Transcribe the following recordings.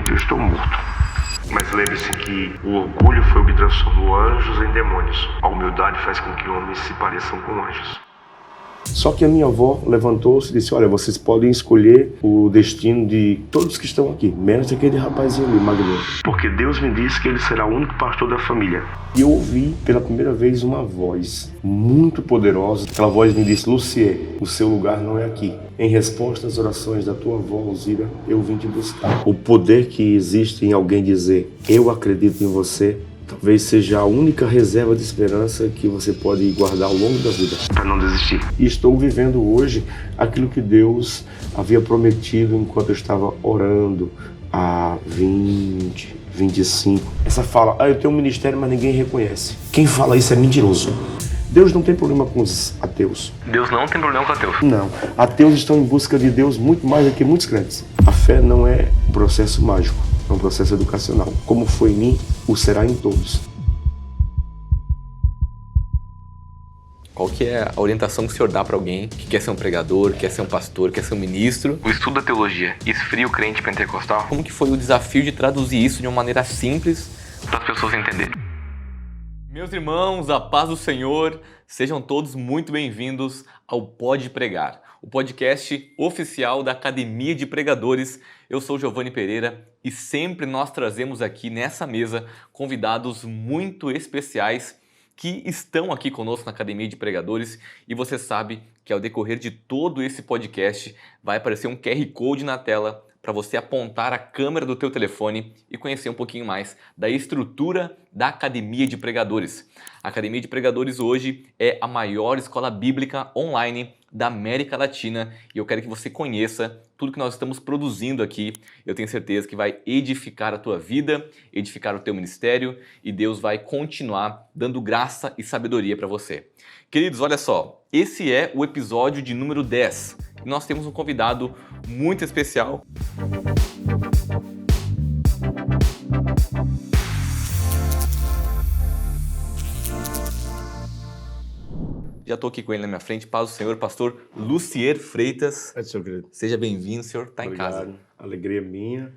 espírito, eu estou morto. Mas lembre-se que o orgulho foi o que transformou anjos em demônios. A humildade faz com que homens se pareçam com anjos. Só que a minha avó levantou-se e disse: olha, vocês podem escolher o destino de todos que estão aqui, menos aquele rapazinho ali, magrinho. Porque Deus me disse que ele será o único pastor da família. E eu ouvi pela primeira vez uma voz muito poderosa. Aquela voz me disse: Lucier, o seu lugar não é aqui. Em resposta às orações da tua avó, Alzira, eu vim te buscar. O poder que existe em alguém dizer: eu acredito em você, talvez seja a única reserva de esperança que você pode guardar ao longo da vida, para não desistir. E estou vivendo hoje aquilo que Deus havia prometido enquanto eu estava orando há 20, 25. Essa fala: eu tenho um ministério, mas ninguém reconhece. Quem fala isso é mentiroso. Deus não tem problema com os ateus. Deus não tem problema com ateus? Não. Ateus estão em busca de Deus muito mais do que muitos crentes. A fé não é um processo mágico, é um processo educacional. Como foi em mim, o será em todos. Qual que é a orientação que o senhor dá para alguém que quer ser um pregador, quer ser um pastor, quer ser um ministro? O estudo da teologia esfria o crente pentecostal? Como que foi o desafio de traduzir isso de uma maneira simples para as pessoas entenderem? Meus irmãos, a paz do Senhor, sejam todos muito bem-vindos ao Pode Pregar, o podcast oficial da Academia de Pregadores. Eu sou Giovanni Pereira e sempre nós trazemos aqui nessa mesa convidados muito especiais que estão aqui conosco na Academia de Pregadores, e você sabe que ao decorrer de todo esse podcast vai aparecer um QR Code na tela para você apontar a câmera do teu telefone e conhecer um pouquinho mais da estrutura da Academia de Pregadores. A Academia de Pregadores hoje é a maior escola bíblica online da América Latina e eu quero que você conheça tudo que nós estamos produzindo aqui. Eu tenho certeza que vai edificar a tua vida, edificar o teu ministério e Deus vai continuar dando graça e sabedoria para você. Queridos, olha só, esse é o episódio de número 10 e nós temos um convidado muito especial. Já estou aqui com ele na minha frente, paz do Senhor, pastor Lucier Freitas. Senhor querido. Seja bem-vindo, senhor, está em casa. Alegria minha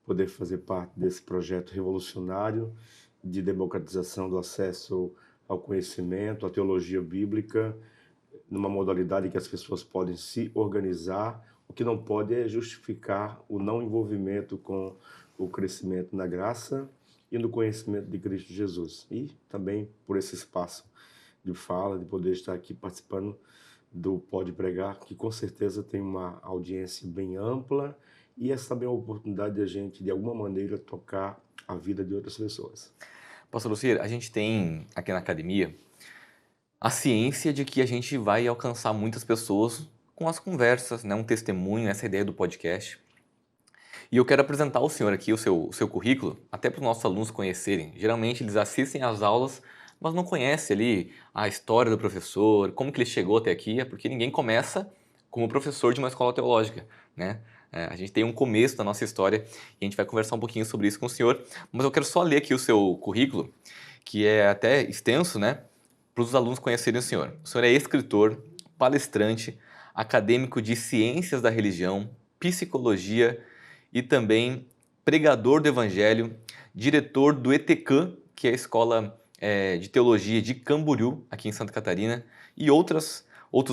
poder fazer parte desse projeto revolucionário de democratização do acesso ao conhecimento, à teologia bíblica, numa modalidade que as pessoas podem se organizar. O que não pode é justificar o não envolvimento com o crescimento na graça e no conhecimento de Cristo Jesus. E também por esse espaço de fala, de poder estar aqui participando do Pode Pregar, que com certeza tem uma audiência bem ampla e essa também é a oportunidade de a gente, de alguma maneira, tocar a vida de outras pessoas. Pastor Lucier, a gente tem aqui na academia a ciência de que a gente vai alcançar muitas pessoas com as conversas, né? Um testemunho, essa ideia do podcast. E eu quero apresentar ao senhor aqui o seu currículo, até para os nossos alunos conhecerem. Geralmente eles assistem às aulas, mas não conhecem ali a história do professor, como que ele chegou até aqui, é porque ninguém começa como professor de uma escola teológica, né? A gente tem um começo da nossa história e a gente vai conversar um pouquinho sobre isso com o senhor, mas eu quero só ler aqui o seu currículo, que é até extenso, né? Para os alunos conhecerem o senhor. O senhor é escritor, palestrante, acadêmico de ciências da religião, psicologia e também pregador do evangelho, diretor do ETECAM, que é a escola de teologia de Camboriú, aqui em Santa Catarina, e outros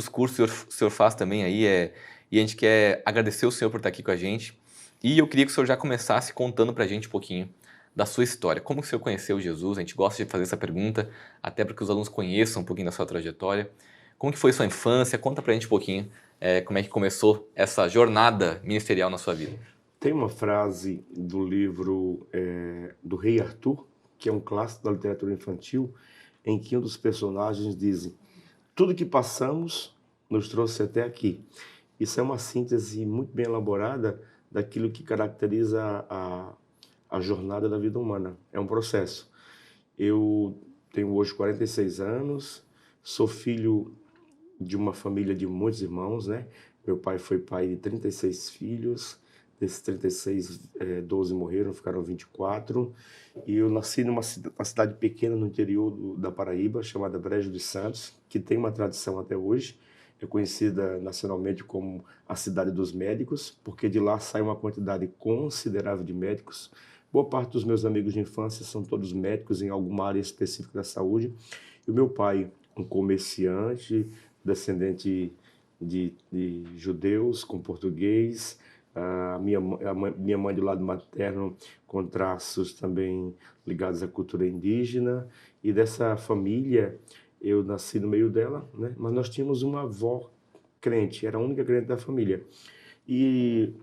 cursos o senhor faz também aí, e a gente quer agradecer o senhor por estar aqui com a gente, e eu queria que o senhor já começasse contando pra gente um pouquinho da sua história, como que o senhor conheceu Jesus. A gente gosta de fazer essa pergunta, até para que os alunos conheçam um pouquinho da sua trajetória. Como que foi sua infância? Conta pra gente um pouquinho como é que começou essa jornada ministerial na sua vida. Tem uma frase do livro do Rei Arthur, que é um clássico da literatura infantil, em que um dos personagens diz: tudo que passamos nos trouxe até aqui. Isso é uma síntese muito bem elaborada daquilo que caracteriza a jornada da vida humana. É um processo. Eu tenho hoje 46 anos, sou filho de uma família de muitos irmãos, né? Meu pai foi pai de 36 filhos, desses 36, 12 morreram, ficaram 24. E eu nasci numa cidade pequena no interior da Paraíba, chamada Brejo de Santos, que tem uma tradição até hoje é conhecida nacionalmente como a cidade dos médicos, porque de lá sai uma quantidade considerável de médicos. Boa parte dos meus amigos de infância são todos médicos em alguma área específica da saúde. E o meu pai, um comerciante, descendente de judeus com português, minha mãe do lado materno com traços também ligados à cultura indígena, e dessa família eu nasci no meio dela, né? Mas nós tínhamos uma avó crente, era a única crente da família. E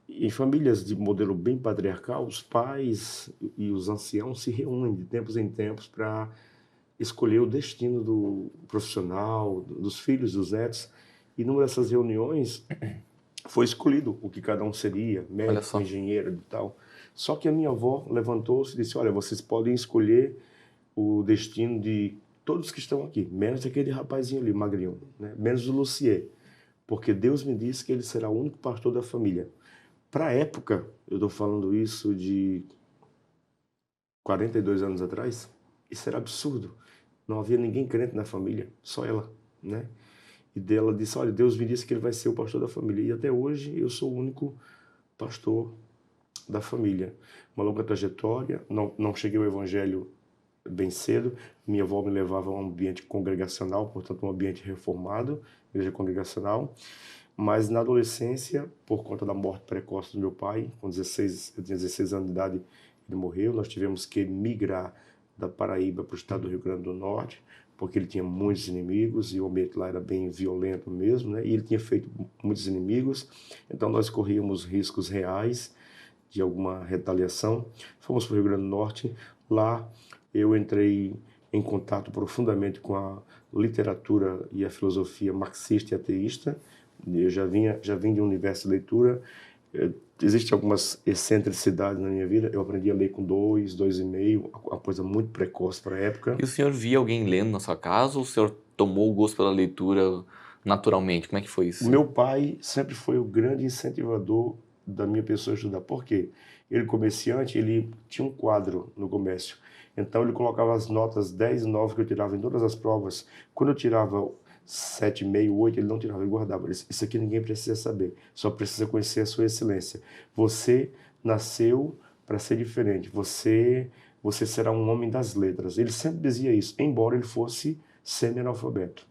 em famílias de modelo bem patriarcal, os pais e os anciãos se reúnem de tempos em tempos para escolher o destino do profissional, dos filhos, dos netos. E numa dessas reuniões foi escolhido o que cada um seria, Olha médico, só. engenheiro e tal. Só que a minha avó levantou-se e disse: olha, vocês podem escolher o destino de todos que estão aqui, menos aquele rapazinho ali, magrinho, né? Menos o Lucier, porque Deus me disse que ele será o único pastor da família. Para a época, eu estou falando isso de 42 anos atrás, isso era absurdo. Não havia ninguém crente na família, só ela, né? E dela disse: olha, Deus me disse que ele vai ser o pastor da família. E até hoje eu sou o único pastor da família. Uma longa trajetória, não cheguei ao evangelho bem cedo. Minha avó me levava a um ambiente congregacional, portanto um ambiente reformado, igreja congregacional. Mas na adolescência, por conta da morte precoce do meu pai, eu tinha 16 anos de idade, ele morreu. Nós tivemos que migrar da Paraíba para o estado do Rio Grande do Norte, porque ele tinha muitos inimigos e o ambiente lá era bem violento mesmo, né? E ele tinha feito muitos inimigos, então nós corríamos riscos reais de alguma retaliação. Fomos para o Rio Grande do Norte. Lá eu entrei em contato profundamente com a literatura e a filosofia marxista e ateísta. Eu já vim de um universo de leitura. Existem algumas excentricidades na minha vida. Eu aprendi a ler com 2,5, uma coisa muito precoce para a época. E o senhor via alguém lendo na sua casa ou o senhor tomou o gosto pela leitura naturalmente? Como é que foi isso? O meu pai sempre foi o grande incentivador da minha pessoa a estudar. Por quê? Ele, comerciante, ele tinha um quadro no comércio. Então ele colocava as notas 10 e 9 que eu tirava em todas as provas. Quando eu tirava 7,5, 8, ele não tirava, ele guardava. Isso aqui ninguém precisa saber, só precisa conhecer a sua excelência. Você nasceu para ser diferente, você será um homem das letras. Ele sempre dizia isso, embora ele fosse semi-analfabeto,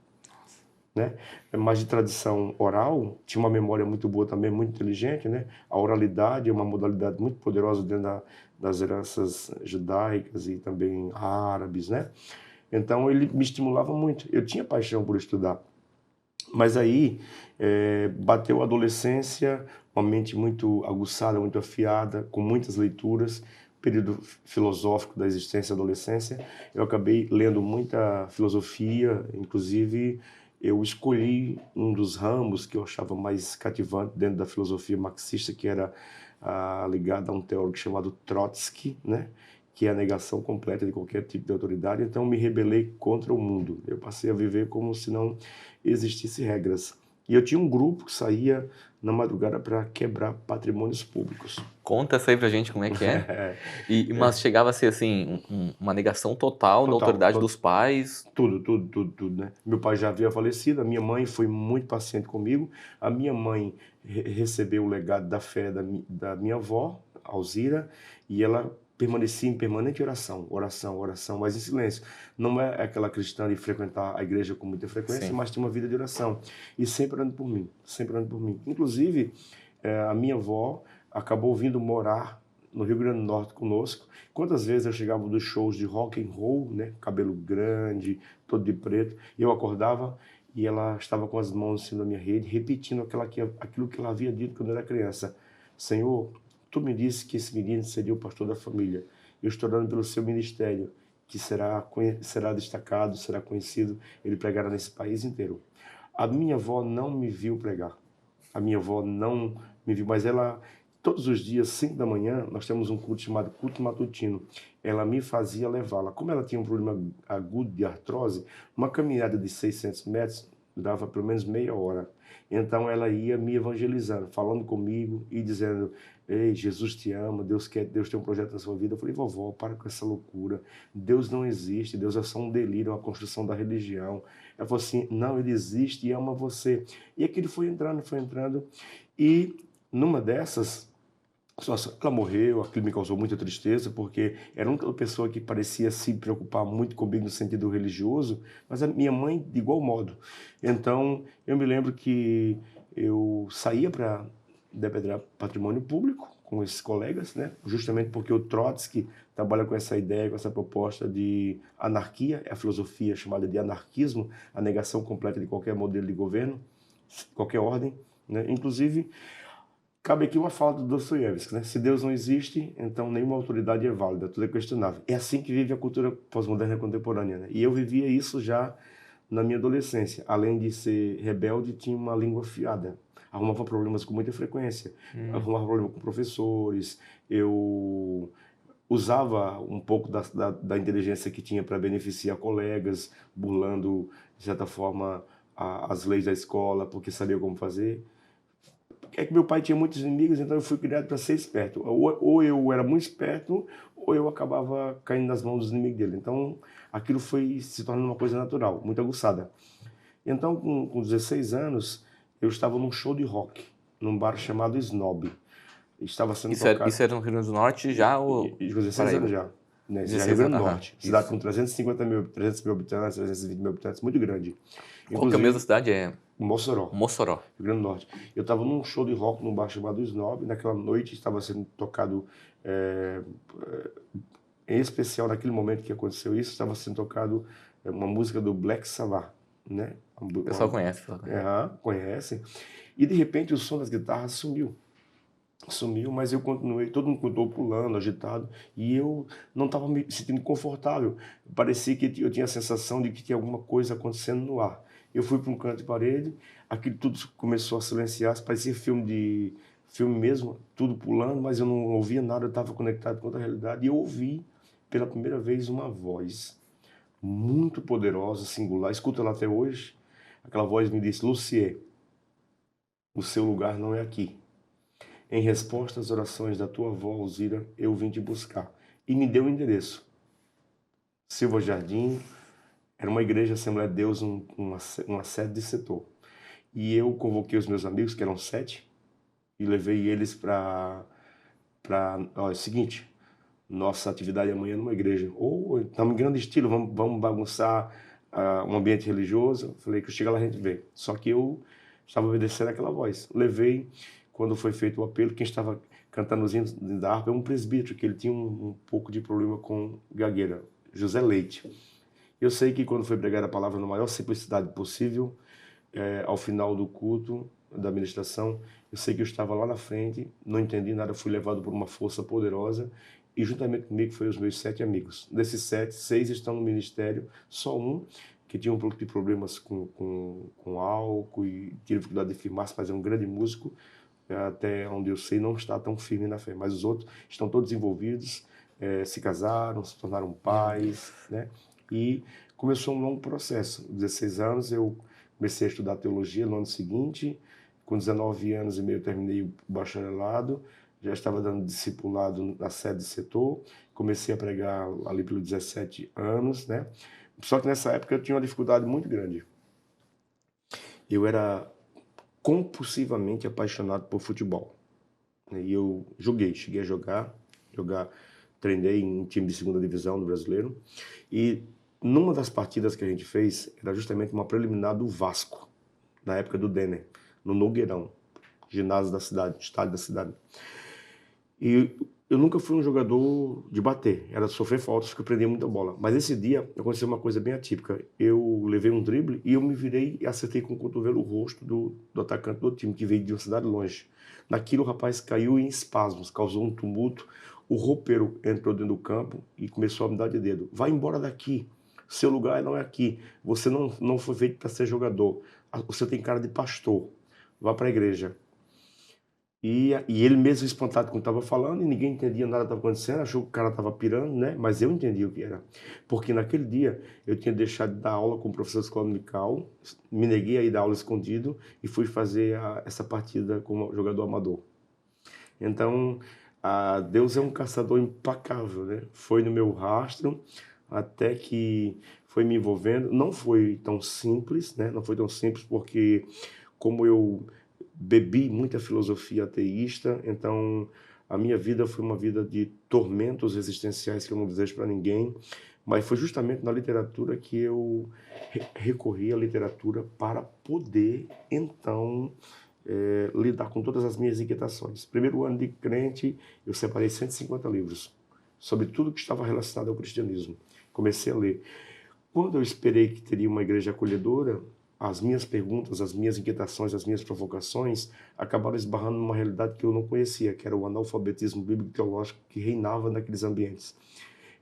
né? Mas de tradição oral, tinha uma memória muito boa também, muito inteligente, né? A oralidade é uma modalidade muito poderosa dentro das heranças judaicas e também árabes, né? Então ele me estimulava muito. Eu tinha paixão por estudar. Mas aí bateu a adolescência, uma mente muito aguçada, muito afiada, com muitas leituras, período filosófico da existência da adolescência. Eu acabei lendo muita filosofia, inclusive eu escolhi um dos ramos que eu achava mais cativante dentro da filosofia marxista, que era ligada a um teórico chamado Trotsky, né? Que é a negação completa de qualquer tipo de autoridade. Então eu me rebelei contra o mundo. Eu passei a viver como se não existissem regras. E eu tinha um grupo que saía na madrugada para quebrar patrimônios públicos. Conta essa aí pra gente como é que é. Mas chegava a ser assim, uma negação total da autoridade dos pais. Tudo, né? Meu pai já havia falecido, a minha mãe foi muito paciente comigo. A minha mãe recebeu o legado da fé da minha avó, Alzira, e ela permanecia em permanente oração, mas em silêncio. Não é aquela cristã de frequentar a igreja com muita frequência, mas tinha uma vida de oração. E sempre orando por mim, sempre orando por mim. Inclusive, a minha avó acabou vindo morar no Rio Grande do Norte conosco. Quantas vezes eu chegava dos shows de rock and roll, né, cabelo grande, todo de preto, e eu acordava e ela estava com as mãos em cima da minha rede, repetindo aquilo que ela havia dito quando eu era criança. Senhor, tu me disse que esse menino seria o pastor da família. Eu estou orando pelo seu ministério, que será destacado, será conhecido, ele pregará nesse país inteiro. A minha avó não me viu pregar. A minha avó não me viu, mas ela, todos os dias, 5 da manhã, nós temos um culto chamado culto matutino. Ela me fazia levá-la. Como ela tinha um problema agudo de artrose, uma caminhada de 600 metros dava pelo menos meia hora. Então ela ia me evangelizando, falando comigo e dizendo: ei, Jesus te ama, Deus tem um projeto na sua vida. Eu falei: vovó, para com essa loucura. Deus não existe, Deus é só um delírio, uma construção da religião. Ela falou assim: não, ele existe e ama você. E aquilo foi entrando, foi entrando. E numa dessas, ela morreu, aquilo me causou muita tristeza, porque era uma pessoa que parecia se preocupar muito comigo no sentido religioso, mas a minha mãe de igual modo. Então, eu me lembro que eu saía para depredar patrimônio público com esses colegas, né? Justamente porque o Trotsky trabalha com essa ideia, com essa proposta de anarquia, é a filosofia chamada de anarquismo, a negação completa de qualquer modelo de governo, qualquer ordem, né? Inclusive, cabe aqui uma fala do Dostoiévski, né? Se Deus não existe, então nenhuma autoridade é válida, tudo é questionável. É assim que vive a cultura pós-moderna contemporânea, né? E eu vivia isso já na minha adolescência. Além de ser rebelde, tinha uma língua afiada. Arrumava problemas com muita frequência. Arrumava problema com professores. Eu usava um pouco da inteligência que tinha para beneficiar colegas, burlando, de certa forma, as leis da escola, porque sabia como fazer. É que meu pai tinha muitos inimigos, então eu fui criado para ser esperto. Ou eu era muito esperto, ou eu acabava caindo nas mãos dos inimigos dele. Então, aquilo foi se tornando uma coisa natural, muito aguçada. Então, com 16 anos, eu estava num show de rock, num bar chamado Snob. Estava sendo tocado... Isso era no Rio Grande do Norte já ou... Com 16 anos já. Né? Já Rio Grande do Norte. Cidade com 350 mil, 300 mil habitantes, 320 mil habitantes, muito grande. Qual que é a mesma cidade? Mossoró. Mossoró. Rio Grande do Norte. Eu estava num show de rock num bar chamado Snob. Naquela noite estava sendo tocado, em especial naquele momento que aconteceu isso, estava sendo tocado uma música do Black Sabbath, né? O pessoal conhece. Conhece. E de repente o som das guitarras sumiu. Sumiu, mas eu continuei, todo mundo continuou pulando, agitado, e eu não estava me sentindo confortável. Parecia que eu tinha a sensação de que tinha alguma coisa acontecendo no ar. Eu fui para um canto de parede, aquilo tudo começou a silenciar, parecia filme mesmo, tudo pulando, mas eu não ouvia nada, eu estava conectado com outra realidade, e eu ouvi pela primeira vez uma voz muito poderosa, singular, escuta ela até hoje. Aquela voz me disse: Lucier, o seu lugar não é aqui. Em resposta às orações da tua avó, Alzira, eu vim te buscar. E me deu o endereço. Silva Jardim, era uma igreja Assembleia de Deus, uma sede de setor. E eu convoquei os meus amigos, que eram 7, e levei eles para é o seguinte, nossa atividade amanhã é numa igreja. Ou estamos em grande estilo, vamos bagunçar um ambiente religioso. Falei que eu chego lá a gente vê. Só que eu estava obedecendo aquela voz. Levei... Quando foi feito o apelo, quem estava cantando os hinos da harpa é um presbítero, que ele tinha um pouco de problema com gagueira, José Leite. Eu sei que quando foi pregada a palavra na maior simplicidade possível, ao final do culto, da ministração, eu sei que eu estava lá na frente, não entendi nada, fui levado por uma força poderosa, e juntamente comigo foram os meus 7 amigos. Desses 7, 6 estão no ministério, só um que tinha um pouco de problemas com álcool e tinha dificuldade de firmar-se, mas é um grande músico, até onde eu sei, não está tão firme na fé, mas os outros estão todos envolvidos, se casaram, se tornaram pais, né? E começou um longo processo. 16 anos eu comecei a estudar teologia no ano seguinte, com 19 anos e meio eu terminei o bacharelado, já estava dando discipulado na sede de setor, comecei a pregar ali pelos 17 anos, né? Só que nessa época eu tinha uma dificuldade muito grande. Eu era compulsivamente apaixonado por futebol. E eu cheguei a jogar, treinei em time de segunda divisão do brasileiro. E numa das partidas que a gente fez, era justamente uma preliminar do Vasco, na época do Denner, no Nogueirão, ginásio da cidade, estádio da cidade. E eu nunca fui um jogador de bater, era sofrer faltas, porque eu prendia muita bola. Mas esse dia aconteceu uma coisa bem atípica. Eu levei um drible e eu me virei e acertei com o cotovelo o rosto do atacante do time, que veio de uma cidade longe. Naquilo o rapaz caiu em espasmos, causou um tumulto. O roupeiro entrou dentro do campo e começou a me dar de dedo. Vai embora daqui, seu lugar não é aqui. Você não foi feito para ser jogador. Você tem cara de pastor, vá para a igreja. E ele mesmo espantado quando estava falando, e ninguém entendia nada que estava acontecendo, achou que o cara estava pirando, né? Mas eu entendi o que era. Porque naquele dia eu tinha deixado de dar aula com o professor de escola dominical, me neguei a ir dar aula escondido e fui fazer essa partida como jogador amador. Então, Deus é um caçador implacável, né? Foi no meu rastro até que foi me envolvendo. Não foi tão simples, né? Não foi tão simples porque como eu bebi muita filosofia ateísta, então a minha vida foi uma vida de tormentos existenciais que eu não desejo para ninguém, mas foi justamente na literatura que eu recorri à literatura para poder, então, lidar com todas as minhas inquietações. Primeiro ano de crente, eu separei 150 livros sobre tudo que estava relacionado ao cristianismo. Comecei a ler. Quando eu esperei que teria uma igreja acolhedora, as minhas perguntas, as minhas inquietações, as minhas provocações acabaram esbarrando numa realidade que eu não conhecia, que era o analfabetismo bíblico-teológico que reinava naqueles ambientes.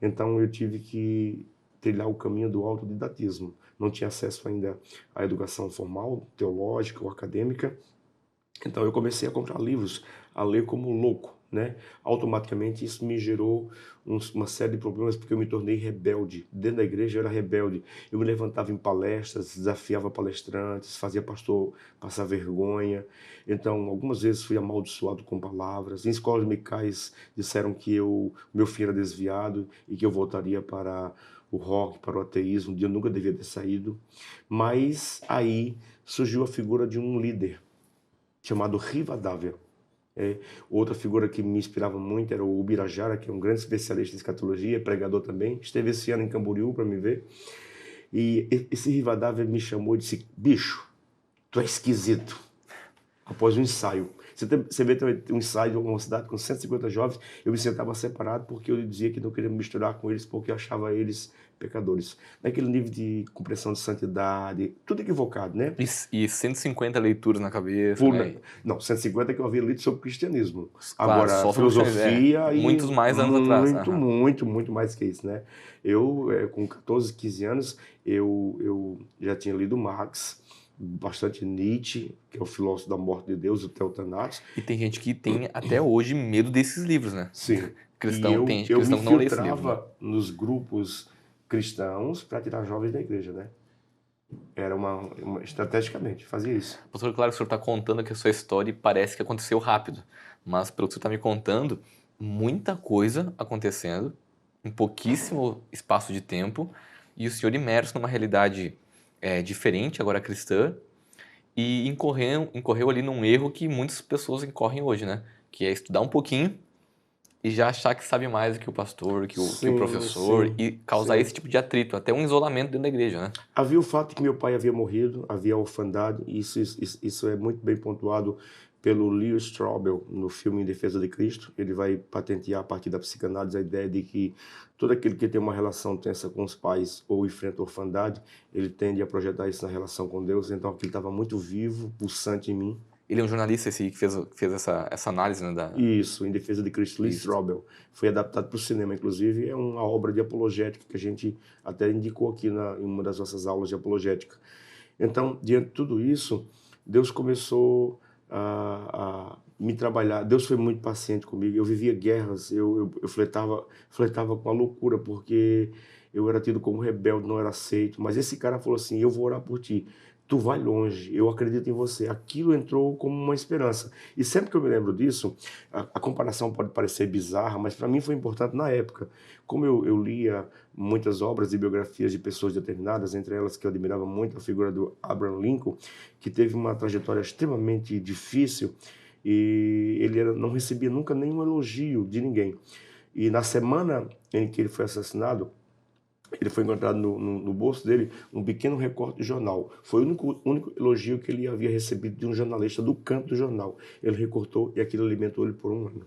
Então eu tive que trilhar o caminho do autodidatismo. Não tinha acesso ainda à educação formal, teológica ou acadêmica. Então eu comecei a comprar livros, a ler como louco, né? Automaticamente isso me gerou uma série de problemas porque eu me tornei rebelde. Dentro da igreja eu era rebelde. Eu me levantava em palestras, desafiava palestrantes, fazia pastor passar vergonha. Então algumas vezes fui amaldiçoado com palavras. Em escolas dominicais disseram que meu fim era desviado e que eu voltaria para o rock, para o ateísmo, onde eu nunca devia ter saído. Mas aí surgiu a figura de um líder chamado Rivadavia. Outra figura que me inspirava muito era o Ubirajara, que é um grande especialista em escatologia, pregador também. Esteve esse ano em Camboriú para me ver. E esse Rivadavia me chamou e disse: bicho, tu é esquisito. Após um ensaio. Você vê um ensaio de uma cidade com 150 jovens, eu me sentava separado porque eu dizia que não queria me misturar com eles porque eu achava eles pecadores. Naquele nível de compreensão de santidade, tudo equivocado, né? E 150 leituras na cabeça, né? Não, 150 que eu havia lido sobre o cristianismo. Claro, Agora, só sobre filosofia e muitos mais anos atrás. muito mais que isso, né? Eu, com 14, 15 anos, eu já tinha lido Marx, bastante Nietzsche, que é o filósofo da morte de Deus, o Theotenatos. E tem gente que tem até hoje medo desses livros, né? Sim. Cristão, tem cristão me que não lê esse livro. Né? nos grupos cristãos para tirar jovens da igreja, né? Era estrategicamente, fazia isso. Pastor, claro que o senhor está contando que a sua história parece que aconteceu rápido, mas pelo que o senhor está me contando, muita coisa acontecendo em pouquíssimo espaço de tempo e o senhor imerso numa realidade diferente, agora cristã, e incorreu ali num erro que muitas pessoas incorrem hoje, né? Que é estudar um pouquinho e já achar que sabe mais do que o pastor, que o professor, e causar esse tipo de atrito, até um isolamento dentro da igreja, né? Havia o fato de que meu pai havia morrido, havia a orfandade, e isso é muito bem pontuado pelo Leo Strobel no filme Em Defesa de Cristo. Ele vai patentear a partir da psicanálise a ideia de que todo aquele que tem uma relação tensa com os pais ou enfrenta a orfandade, ele tende a projetar isso na relação com Deus. Então aquilo estava muito vivo, pulsante em mim. Ele é um jornalista esse que fez essa análise, né? Isso, Em Defesa de Cristo, Lee Strobel. Foi adaptado para o cinema, inclusive. É uma obra de apologética que a gente até indicou aqui em uma das nossas aulas de apologética. Então, diante de tudo isso, Deus começou a me trabalhar. Deus foi muito paciente comigo. Eu vivia guerras, eu flertava com a loucura, porque eu era tido como rebelde, não era aceito. Mas esse cara falou assim: eu vou orar por ti. Tu vai longe, eu acredito em você. Aquilo entrou como uma esperança. E sempre que eu me lembro disso, a comparação pode parecer bizarra, mas para mim foi importante na época. Como eu lia muitas obras e biografias de pessoas determinadas, entre elas que eu admirava muito a figura do Abraham Lincoln, que teve uma trajetória extremamente difícil e ele não recebia nunca nenhum elogio de ninguém. E na semana em que ele foi assassinado, ele foi encontrado no bolso dele um pequeno recorte de jornal. Foi o único elogio que ele havia recebido de um jornalista do canto do jornal. Ele recortou e aquilo alimentou ele por um ano.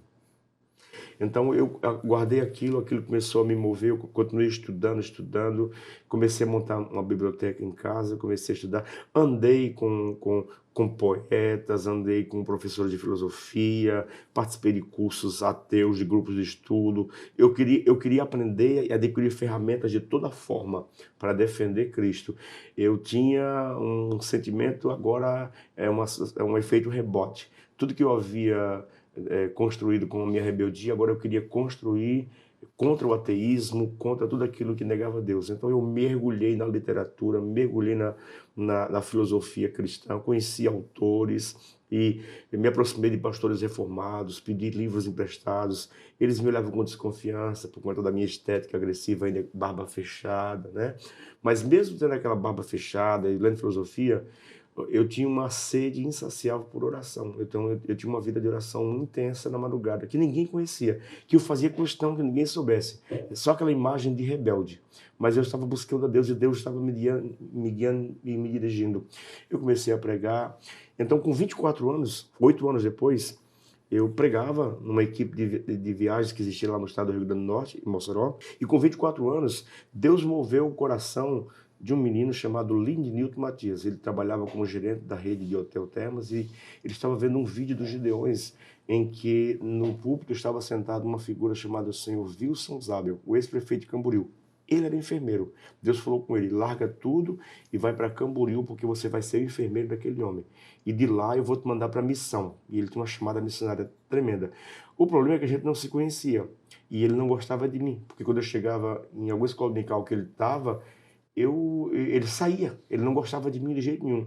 Então eu guardei aquilo começou a me mover, eu continuei estudando, comecei a montar uma biblioteca em casa, comecei a estudar, andei com poetas, andei com professores de filosofia, participei de cursos ateus, de grupos de estudo. Eu queria aprender e adquirir ferramentas de toda forma para defender Cristo. Eu tinha um sentimento, agora é um efeito rebote. Tudo que eu havia construído com a minha rebeldia, agora eu queria construir contra o ateísmo, contra tudo aquilo que negava Deus. Então eu mergulhei na literatura, mergulhei na filosofia cristã, conheci autores e me aproximei de pastores reformados, pedi livros emprestados. Eles me olhavam com desconfiança por conta da minha estética agressiva, ainda barba fechada, né? Mas mesmo tendo aquela barba fechada e lendo filosofia, eu tinha uma sede insaciável por oração. Então eu tinha uma vida de oração muito intensa na madrugada, que ninguém conhecia, que eu fazia questão que ninguém soubesse. Só aquela imagem de rebelde. Mas eu estava buscando a Deus e Deus estava me guiando e me dirigindo. Eu comecei a pregar. Então, com 24 anos, 8 anos depois, eu pregava numa equipe de viagens que existia lá no estado do Rio Grande do Norte, em Mossoró. E com 24 anos, Deus moveu o coração de um menino chamado Lindy Newton Matias. Ele trabalhava como gerente da rede de Hotel Termas e ele estava vendo um vídeo dos Gideões em que no púlpito estava sentado uma figura chamada o senhor Wilson Zabel, o ex-prefeito de Camboriú. Ele era enfermeiro. Deus falou com ele, larga tudo e vai para Camboriú porque você vai ser o enfermeiro daquele homem. E de lá eu vou te mandar para a missão. E ele tinha uma chamada missionária tremenda. O problema é que a gente não se conhecia e ele não gostava de mim, porque quando eu chegava em alguma escola dominical que ele estava, ele saía, ele não gostava de mim de jeito nenhum.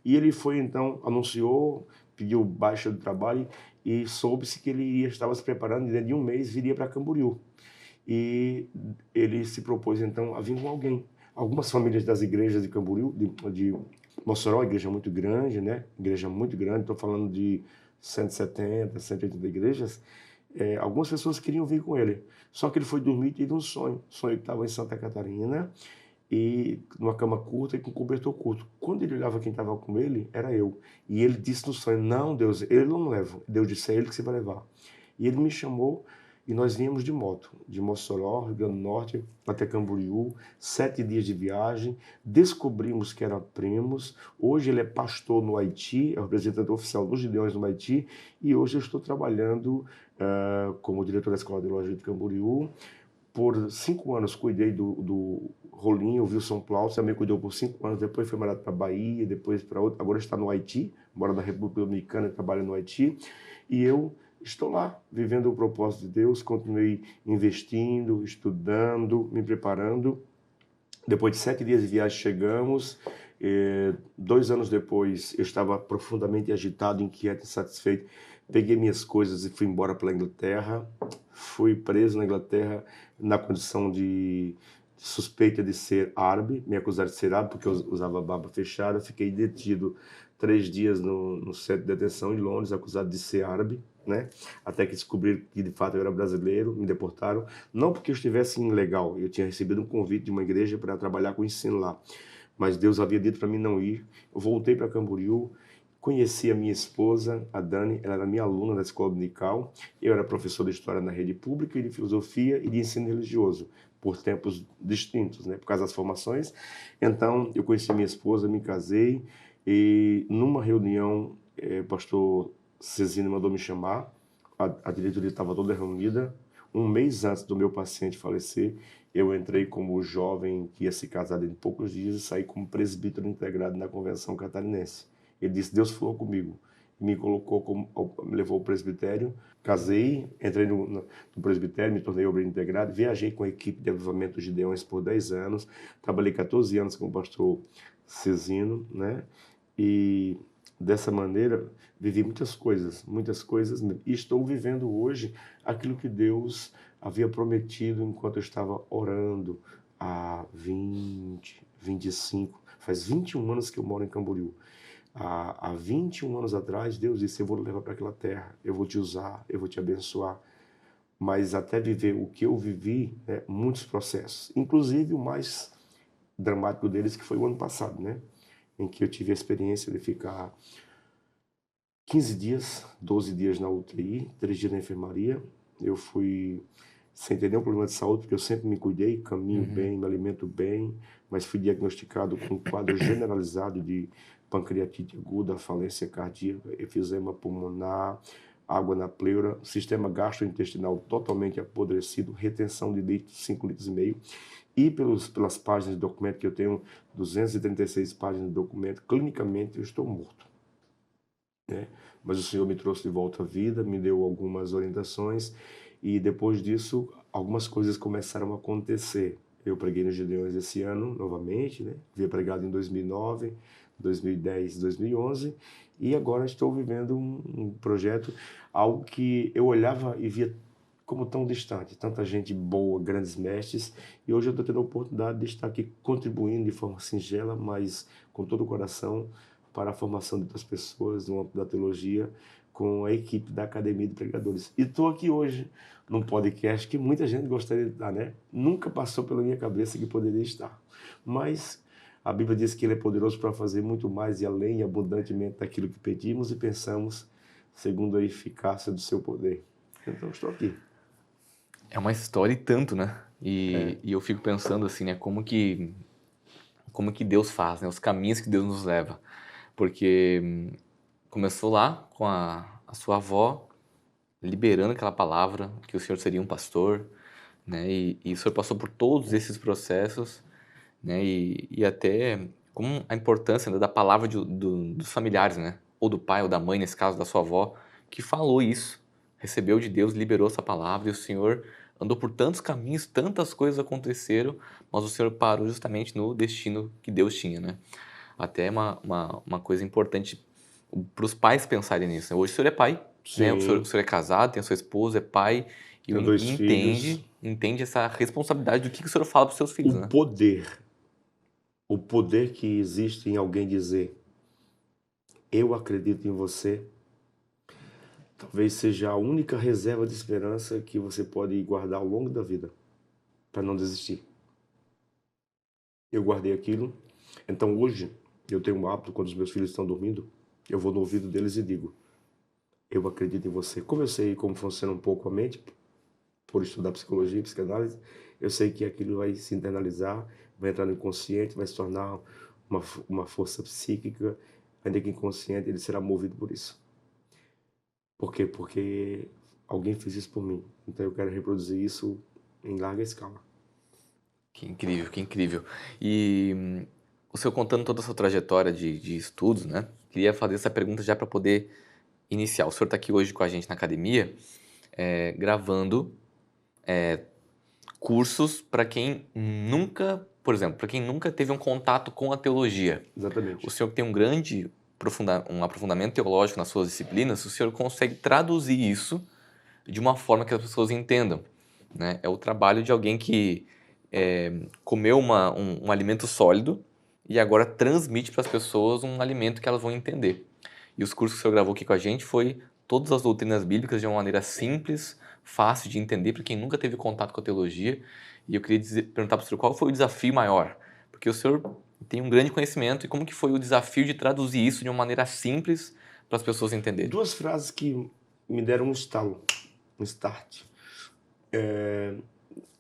E ele foi então, anunciou, pediu baixa do trabalho e soube-se que ele estava se preparando e dentro de um mês viria para Camboriú. E ele se propôs então a vir com alguém. Algumas famílias das igrejas de Camboriú, de Mossoró, igreja muito grande, né? Igreja muito grande, estou falando de 170, 180 igrejas. Algumas pessoas queriam vir com ele. Só que ele foi dormir e teve um sonho. Sonho que estava em Santa Catarina, e numa cama curta e com cobertor curto. Quando ele olhava quem estava com ele, era eu. E ele disse no sonho, não, Deus, ele não leva. Deus disse, é ele que você vai levar. E ele me chamou e nós viemos de moto, de Mossoró, Rio Grande do Norte, até Camboriú, 7 dias de viagem, descobrimos que eram primos. Hoje ele é pastor no Haiti, é o representante oficial dos Gideões no Haiti, e hoje eu estou trabalhando como diretor da Escola de Teologia de Camboriú. Por 5 anos cuidei do Rolinho, o Wilson Plaus, também cuidou por 5 anos, depois foi mandado para a Bahia, depois para outro, agora está no Haiti, mora na República Dominicana e trabalha no Haiti, e eu estou lá, vivendo o propósito de Deus, continuei investindo, estudando, me preparando. Depois de 7 dias de viagem chegamos, 2 anos depois eu estava profundamente agitado, inquieto, insatisfeito, peguei minhas coisas e fui embora para a Inglaterra, fui preso na Inglaterra na condição de suspeita de ser árabe, me acusaram de ser árabe porque eu usava barba fechada, fiquei detido 3 dias no centro de detenção em Londres, acusado de ser árabe, né? Até que descobriram que de fato eu era brasileiro, me deportaram, não porque eu estivesse ilegal, eu tinha recebido um convite de uma igreja para trabalhar com ensino lá, mas Deus havia dito para mim não ir. Eu voltei para Camboriú, conheci a minha esposa, a Dani, ela era minha aluna da escola dominical, eu era professor de história na rede pública e de filosofia e de ensino religioso, por tempos distintos, né, por causa das formações. Então, eu conheci minha esposa, me casei e numa reunião, o pastor Cezino mandou me chamar, a diretoria estava toda reunida. Um mês antes do meu paciente falecer, eu entrei como jovem que ia se casar em poucos dias e saí como presbítero integrado na Convenção Catarinense. Ele disse, Deus falou comigo, me colocou, me levou ao presbitério, casei, entrei no presbitério, me tornei obreiro integrado, viajei com a equipe de avivamento dos Gideões por 10 anos, trabalhei 14 anos com o pastor Cezino, né? E dessa maneira vivi muitas coisas, e estou vivendo hoje aquilo que Deus havia prometido enquanto eu estava orando há 25, faz 21 anos que eu moro em Camboriú. Há 21 anos atrás, Deus disse, eu vou levar para aquela terra, eu vou te usar, eu vou te abençoar. Mas até viver o que eu vivi, né, muitos processos. Inclusive o mais dramático deles, que foi o ano passado, né, em que eu tive a experiência de ficar 15 dias, 12 dias na UTI, 3 dias na enfermaria. Eu fui sem ter nenhum problema de saúde, porque eu sempre me cuidei, caminho bem, me alimento bem, mas fui diagnosticado com um quadro generalizado de pancreatite aguda, falência cardíaca, efisema pulmonar, água na pleura, sistema gastrointestinal totalmente apodrecido, retenção de líquidos 5,5 litros, e pelas páginas de documento que eu tenho, 236 páginas de documento, clinicamente eu estou morto. né? Mas o Senhor me trouxe de volta à vida, me deu algumas orientações e depois disso algumas coisas começaram a acontecer. Eu preguei nos Gideões esse ano novamente, né? Havia pregado em 2009, 2010, 2011 e agora estou vivendo um projeto, algo que eu olhava e via como tão distante, tanta gente boa, grandes mestres, e hoje eu estou tendo a oportunidade de estar aqui contribuindo de forma singela, mas com todo o coração, para a formação de outras pessoas no âmbito da teologia, com a equipe da Academia de Pregadores. E estou aqui hoje num podcast que muita gente gostaria de estar, né? Nunca passou pela minha cabeça que poderia estar, mas a Bíblia diz que Ele é poderoso para fazer muito mais e além e abundantemente daquilo que pedimos e pensamos, segundo a eficácia do seu poder. Então estou aqui. É uma história e tanto, né? E eu fico pensando assim, né? Como que Deus faz, né? Os caminhos que Deus nos leva. Porque começou lá com a sua avó liberando aquela palavra que o Senhor seria um pastor, né? E o Senhor passou por todos esses processos, né? E até como a importância, né, da palavra dos familiares, né? Ou do pai ou da mãe, nesse caso da sua avó, que falou isso, recebeu de Deus, liberou essa palavra e o Senhor andou por tantos caminhos, tantas coisas aconteceram, mas o Senhor parou justamente no destino que Deus tinha, né? Até uma coisa importante para os pais pensarem nisso, né? Hoje o senhor é pai, né? O Sim, senhor é casado, tem a sua esposa, é pai tenho e dois filhos. entende essa responsabilidade do que o senhor fala para os seus filhos, O né? poder, o poder que existe em alguém dizer, eu acredito em você, talvez seja a única reserva de esperança que você pode guardar ao longo da vida, para não desistir. Eu guardei aquilo, então hoje eu tenho um hábito, quando os meus filhos estão dormindo, eu vou no ouvido deles e digo, eu acredito em você. Como eu sei como funciona um pouco a mente, por estudar psicologia e psicanálise, eu sei que aquilo vai se internalizar, vai entrar no inconsciente, vai se tornar uma força psíquica, ainda que inconsciente, ele será movido por isso. Por quê? Porque alguém fez isso por mim. Então eu quero reproduzir isso em larga escala. Que incrível, que incrível. E o senhor contando toda a sua trajetória de estudos, né? Queria fazer essa pergunta já para poder iniciar. O senhor está aqui hoje com a gente na academia, gravando cursos para quem nunca, por exemplo, para quem nunca teve um contato com a teologia. O Exatamente. senhor que tem um grande um aprofundamento teológico nas suas disciplinas, o senhor consegue traduzir isso de uma forma que as pessoas entendam, né? É o trabalho de alguém que comeu um alimento sólido e agora transmite para as pessoas um alimento que elas vão entender. E os cursos que o senhor gravou aqui com a gente foi todas as doutrinas bíblicas de uma maneira simples, fácil de entender para quem nunca teve contato com a teologia. E eu queria perguntar para o senhor qual foi o desafio maior, porque o senhor tem um grande conhecimento e como que foi o desafio de traduzir isso de uma maneira simples para as pessoas entenderem. Duas frases que me deram um estalo, um start.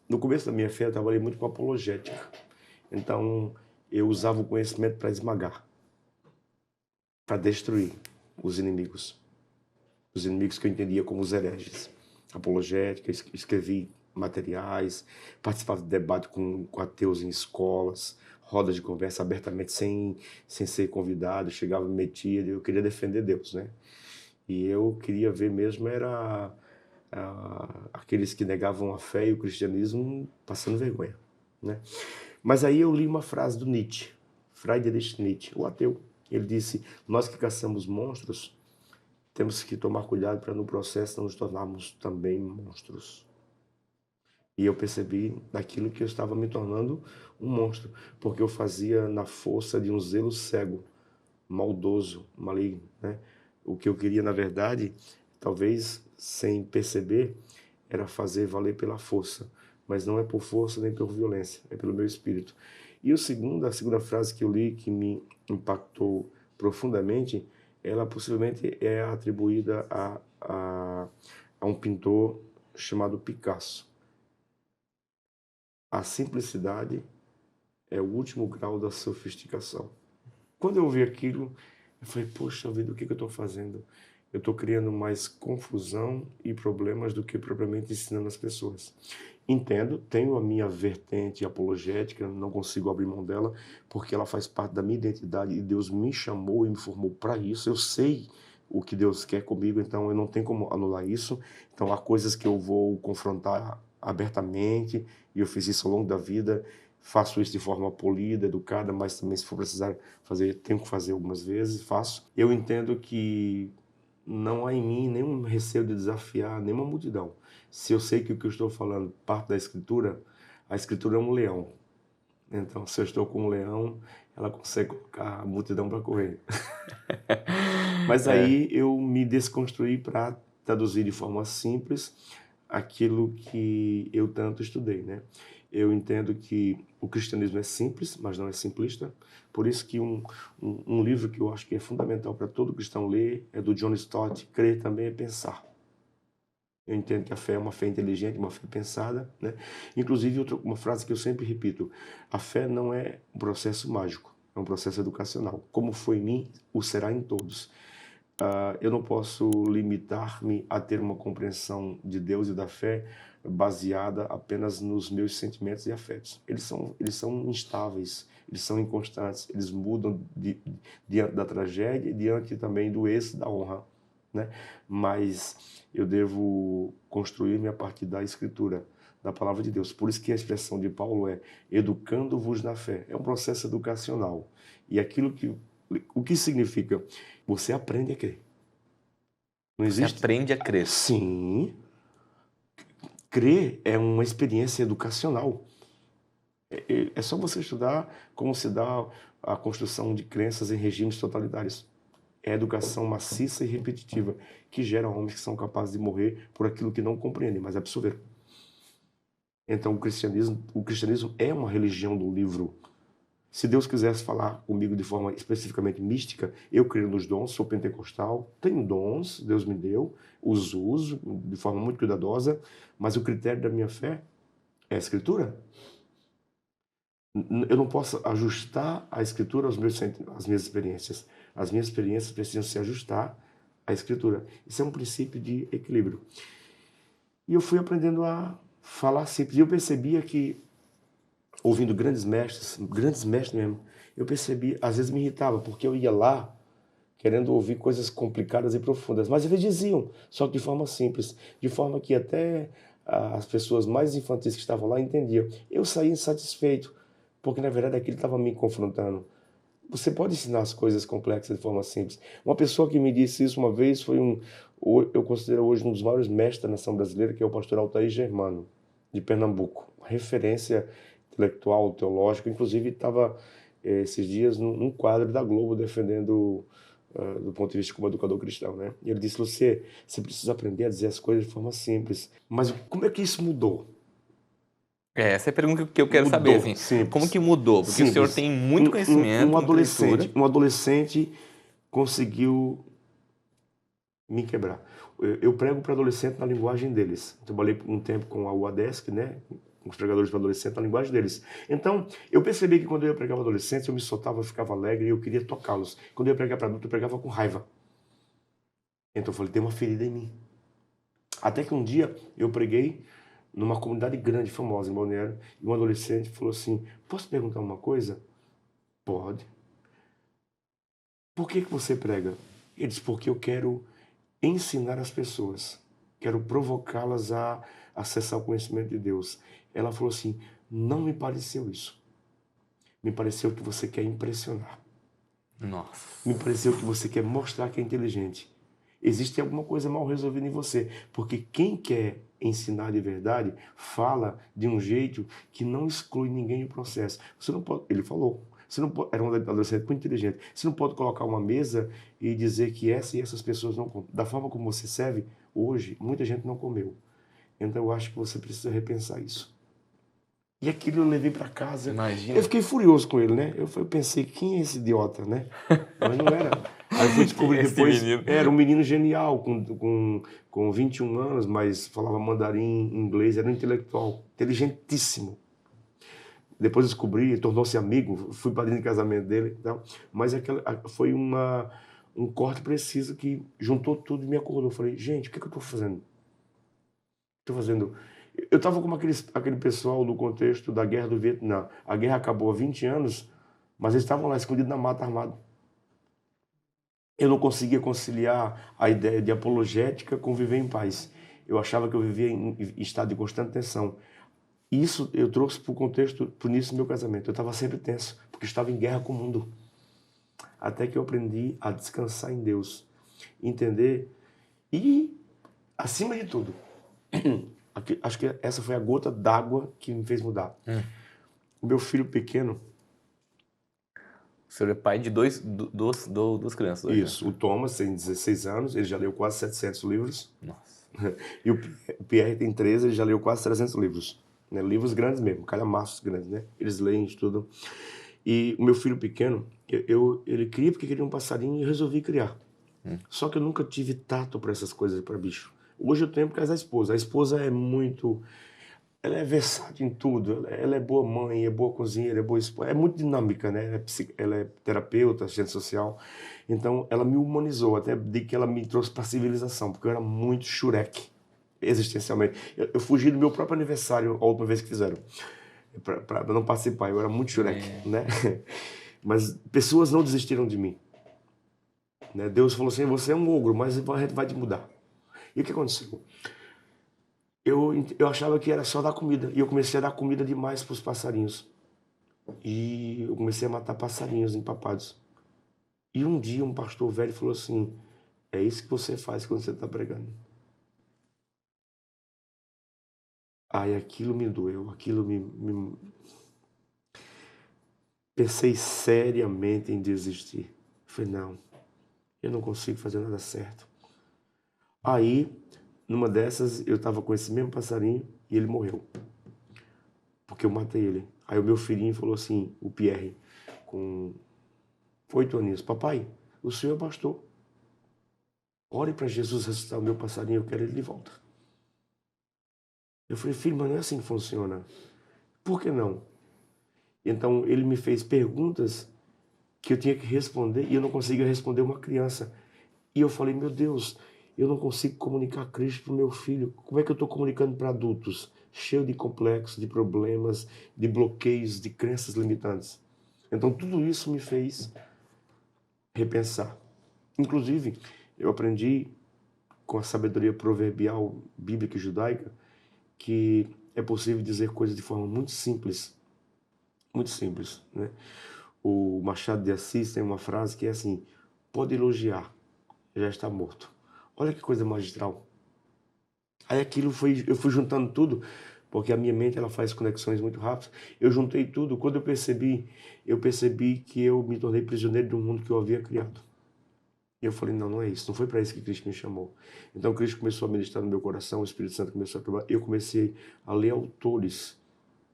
No começo da minha fé, eu trabalhei muito com apologética. Então, eu usava o conhecimento para esmagar, para destruir os inimigos. Os inimigos que eu entendia como os hereges. Apologética, escrevi materiais, participava de debate com ateus em escolas, rodas de conversa abertamente, sem ser convidado, chegava e metia, eu queria defender Deus, né? E eu queria ver mesmo era aqueles que negavam a fé e o cristianismo passando vergonha, né? Mas aí eu li uma frase do Nietzsche, Friedrich Nietzsche, o ateu. Ele disse, nós que caçamos monstros, temos que tomar cuidado para no processo não nos tornarmos também monstros. E eu percebi daquilo que eu estava me tornando um monstro, porque eu fazia na força de um zelo cego, maldoso, maligno, né? O que eu queria, na verdade, talvez sem perceber, era fazer valer pela força, mas não é por força nem por violência, é pelo meu espírito. E a segunda frase que eu li que me impactou profundamente, ela possivelmente é atribuída a um pintor chamado Picasso. A simplicidade é o último grau da sofisticação. Quando eu ouvi aquilo, eu falei, poxa vida, o que eu estou fazendo? Eu estou criando mais confusão e problemas do que propriamente ensinando as pessoas. Entendo, tenho a minha vertente apologética, não consigo abrir mão dela, porque ela faz parte da minha identidade e Deus me chamou e me formou para isso. Eu sei o que Deus quer comigo, então eu não tenho como anular isso. Então há coisas que eu vou confrontar abertamente, e eu fiz isso ao longo da vida, faço isso de forma polida, educada, mas também se for precisar fazer, tenho que fazer algumas vezes, faço. Eu entendo que não há em mim nenhum receio de desafiar nenhuma multidão. Se eu sei que o que eu estou falando parte da Escritura, a Escritura é um leão. Então, se eu estou com um leão, ela consegue colocar a multidão para correr. Mas aí eu me desconstruí para traduzir de forma simples aquilo que eu tanto estudei, né? Eu entendo que o cristianismo é simples, mas não é simplista. Por isso que um livro que eu acho que é fundamental para todo cristão ler é do John Stott, Crer também é pensar. Eu entendo que a fé é uma fé inteligente, uma fé pensada, né? Inclusive, uma frase que eu sempre repito, a fé não é um processo mágico, é um processo educacional. Como foi em mim, o será em todos. Eu não posso limitar-me a ter uma compreensão de Deus e da fé baseada apenas nos meus sentimentos e afetos. Eles são instáveis, eles são inconstantes, eles mudam diante da tragédia e diante também do êxito da honra, né? Mas eu devo construir-me a partir da Escritura, da Palavra de Deus. Por isso que a expressão de Paulo é educando-vos na fé. É um processo educacional. E o que significa? Você aprende a crer. Não existe? Você aprende a crer. Sim. Crer é uma experiência educacional. É só você estudar como se dá a construção de crenças em regimes totalitários. É a educação maciça e repetitiva que gera homens que são capazes de morrer por aquilo que não compreendem, mas absorveram. Então o cristianismo é uma religião do livro. Se Deus quisesse falar comigo de forma especificamente mística, eu creio nos dons, sou pentecostal, tenho dons, Deus me deu, os uso de forma muito cuidadosa, mas o critério da minha fé é a Escritura. Eu não posso ajustar a Escritura às minhas experiências. As minhas experiências precisam se ajustar à Escritura. Isso é um princípio de equilíbrio. E eu fui aprendendo a falar simples. E eu percebia que, ouvindo grandes mestres mesmo, eu percebi, às vezes me irritava, porque eu ia lá querendo ouvir coisas complicadas e profundas, mas eles diziam, só que de forma simples, de forma que até as pessoas mais infantis que estavam lá entendiam. Eu saí insatisfeito, porque na verdade aquilo estava me confrontando. Você pode ensinar as coisas complexas de forma simples. Uma pessoa que me disse isso uma vez foi eu considero hoje um dos maiores mestres da nação brasileira, que é o pastor Altair Germano, de Pernambuco. Referência intelectual, teológica, inclusive estava esses dias num quadro da Globo defendendo do ponto de vista como educador cristão, né? E ele disse: você precisa aprender a dizer as coisas de forma simples. Mas como é que isso mudou? Essa é a pergunta que eu quero saber, assim, simples. Como que mudou? Porque Simples. O senhor tem muito conhecimento, um adolescente conseguiu me quebrar. Eu prego para adolescente na linguagem deles. Trabalhei por um tempo com a UADESC, né? Com os pregadores para adolescente na linguagem deles. Então, eu percebi que quando eu ia pregar para adolescentes, eu me soltava, eu ficava alegre e eu queria tocá-los. Quando eu ia pregar para adulto, eu pregava com raiva. Então eu falei, tem uma ferida em mim. Até que um dia eu preguei numa comunidade grande, famosa em Balneário, e um adolescente falou assim: posso perguntar uma coisa? Pode. Por que você prega? Ele disse: porque eu quero ensinar as pessoas, quero provocá-las a acessar o conhecimento de Deus. Ela falou assim: não me pareceu isso. Me pareceu que você quer impressionar. Nossa. Me pareceu que você quer mostrar que é inteligente. Existe alguma coisa mal resolvida em você, porque quem quer ensinar de verdade fala de um jeito que não exclui ninguém do processo. Você não pode, ele falou, você não pode, era um adolescente muito inteligente, você não pode colocar uma mesa e dizer que essa e essas pessoas não comem. Da forma como você serve, hoje, muita gente não comeu. Então eu acho que você precisa repensar isso. E aquilo eu levei para casa. Imagina. Eu fiquei furioso com ele, né? Eu pensei, quem é esse idiota, né? Mas não era. Aí eu fui descobrir depois, era um menino genial, com 21 anos, mas falava mandarim, inglês, era um intelectual, inteligentíssimo. Depois eu descobri, tornou-se amigo, fui padrinho de casamento dele e tal. Mas foi um corte preciso que juntou tudo e me acordou. Eu falei, gente, o que eu estou fazendo? Estou fazendo... Eu estava como aquele pessoal do contexto da guerra do Vietnã. A guerra acabou há 20 anos, mas eles estavam lá escondidos na mata armados. Eu não conseguia conciliar a ideia de apologética com viver em paz. Eu achava que eu vivia em estado de constante tensão. Isso eu trouxe para o contexto, para o início do meu casamento. Eu estava sempre tenso, porque estava em guerra com o mundo. Até que eu aprendi a descansar em Deus, entender e, acima de tudo, acho que essa foi a gota d'água que me fez mudar. O meu filho pequeno... O senhor é pai de duas crianças hoje, Isso, o Thomas tem 16 anos, ele já leu quase 700 livros. Nossa. E o Pierre tem 13, ele já leu quase 300 livros. Né? Livros grandes mesmo, calhamaços grandes, né? Eles leem, estudam. E o meu filho pequeno, ele queria porque queria um passarinho e eu resolvi criar. Só que eu nunca tive tato para essas coisas, para bicho. Hoje eu tenho por causa da esposa. A esposa é muito... Ela é versátil em tudo. Ela é boa mãe, é boa cozinheira, é boa esposa. É muito dinâmica, né? Ela é terapeuta, assistente social. Então, ela me humanizou, até de que ela me trouxe para a civilização, porque eu era muito xureque, existencialmente. Eu fugi do meu próprio aniversário a última vez que fizeram, para não participar. Eu era muito xureque, né? Mas pessoas não desistiram de mim. Né? Deus falou assim, você é um ogro, mas a gente vai te mudar. E o que aconteceu? Eu achava que era só dar comida. E eu comecei a dar comida demais para os passarinhos. E eu comecei a matar passarinhos empapados. E um dia um pastor velho falou assim, é isso que você faz quando você está pregando. Aí aquilo me doeu, Pensei seriamente em desistir. Falei, não, eu não consigo fazer nada certo. Aí, numa dessas, eu estava com esse mesmo passarinho e ele morreu. Porque eu matei ele. Aí o meu filhinho falou assim, o Pierre, com 8 aninhos, papai, o senhor é pastor. Ore para Jesus ressuscitar o meu passarinho, eu quero ele de volta. Eu falei, filho, mas não é assim que funciona. Por que não? Então ele me fez perguntas que eu tinha que responder e eu não conseguia responder uma criança. E eu falei, meu Deus, eu não consigo comunicar Cristo para o meu filho. Como é que eu estou comunicando para adultos? Cheio de complexos, de problemas, de bloqueios, de crenças limitantes. Então tudo isso me fez repensar. Inclusive, eu aprendi com a sabedoria proverbial bíblica e judaica que é possível dizer coisas de forma muito simples. Muito simples, né? O Machado de Assis tem uma frase que é assim, pode elogiar, já está morto. Olha que coisa magistral. Aí eu fui juntando tudo, porque a minha mente ela faz conexões muito rápidas. Eu juntei tudo, quando eu percebi que eu me tornei prisioneiro de um mundo que eu havia criado. E eu falei, não, não é isso, não foi para isso que Cristo me chamou. Então Cristo começou a ministrar no meu coração, o Espírito Santo começou a trabalhar. Eu comecei a ler autores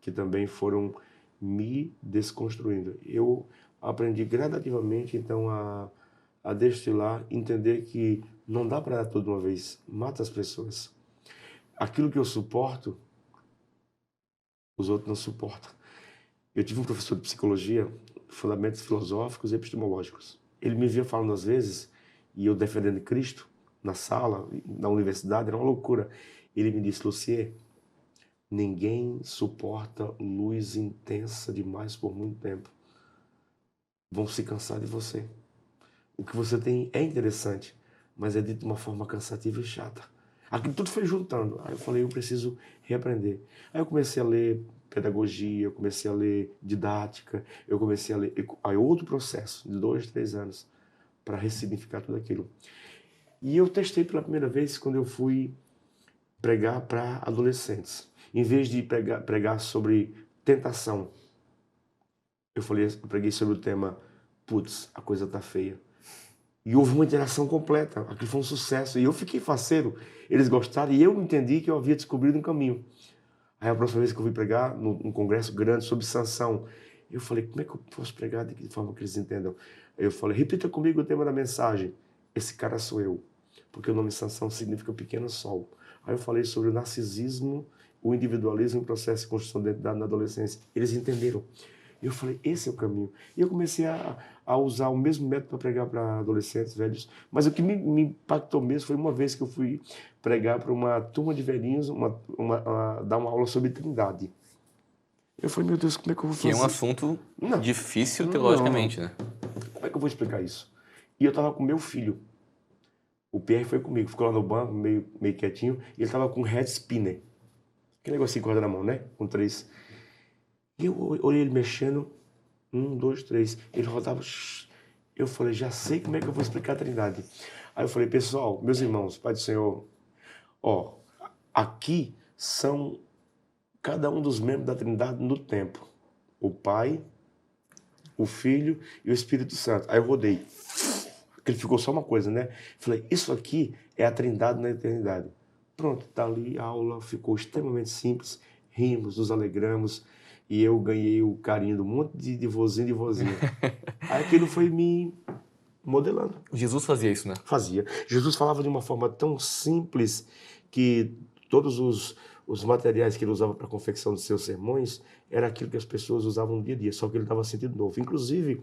que também foram me desconstruindo. Eu aprendi gradativamente, então, a destilar, entender que não dá para dar tudo de uma vez, mata as pessoas. Aquilo que eu suporto, os outros não suportam. Eu tive um professor de psicologia, fundamentos filosóficos e epistemológicos. Ele me via falando às vezes, e eu defendendo Cristo, na sala, na universidade, era uma loucura. Ele me disse, Lucier, ninguém suporta luz intensa demais por muito tempo. Vão se cansar de você. O que você tem é interessante, mas é dito de uma forma cansativa e chata. Aquilo tudo foi juntando. Aí eu falei, eu preciso reaprender. Aí eu comecei a ler pedagogia, eu comecei a ler didática, eu comecei a ler... Aí outro processo de 2, 3 anos para ressignificar tudo aquilo. E eu testei pela primeira vez quando eu fui pregar para adolescentes. Em vez de pregar sobre tentação, eu preguei sobre o tema, putz, a coisa tá feia. E houve uma interação completa, aquilo foi um sucesso. E eu fiquei faceiro, eles gostaram e eu entendi que eu havia descobrido um caminho. Aí a próxima vez que eu fui pregar num congresso grande sobre sanção, eu falei, como é que eu posso pregar de forma que eles entendam? Eu falei, repita comigo o tema da mensagem. Esse cara sou eu, porque o nome sanção significa pequeno sol. Aí eu falei sobre o narcisismo, o individualismo em processo de construção de identidade na adolescência. Eles entenderam. E eu falei, esse é o caminho. E eu comecei a usar o mesmo método para pregar para adolescentes, velhos. Mas o que me impactou mesmo foi uma vez que eu fui pregar para uma turma de velhinhos, dar uma aula sobre Trindade. Eu falei, meu Deus, como é que eu vou fazer? Que é um assunto difícil teologicamente, né? Como é que eu vou explicar isso? E eu estava com meu filho. O Pierre foi comigo, ficou lá no banco, meio quietinho, e ele estava com um head spinner. Aquele negocinho que corda na mão, né? Com 3. E eu olhei ele mexendo, 1, 2, 3. Ele rodava. Eu falei, já sei como é que eu vou explicar a Trindade. Aí eu falei, pessoal, meus irmãos, Pai do Senhor, ó, aqui são cada um dos membros da Trindade no tempo. O Pai, o Filho e o Espírito Santo. Aí eu rodei. Porque ficou só uma coisa, né? Falei, isso aqui é a Trindade na eternidade. Pronto, dali a aula ficou extremamente simples, rimos, nos alegramos, e eu ganhei o carinho de um monte de vozinho e de vozinha. Aí aquilo foi me modelando. Jesus fazia isso, né? Fazia. Jesus falava de uma forma tão simples que todos os materiais que ele usava para a confecção dos seus sermões era aquilo que as pessoas usavam no dia a dia, só que ele dava sentido novo. Inclusive,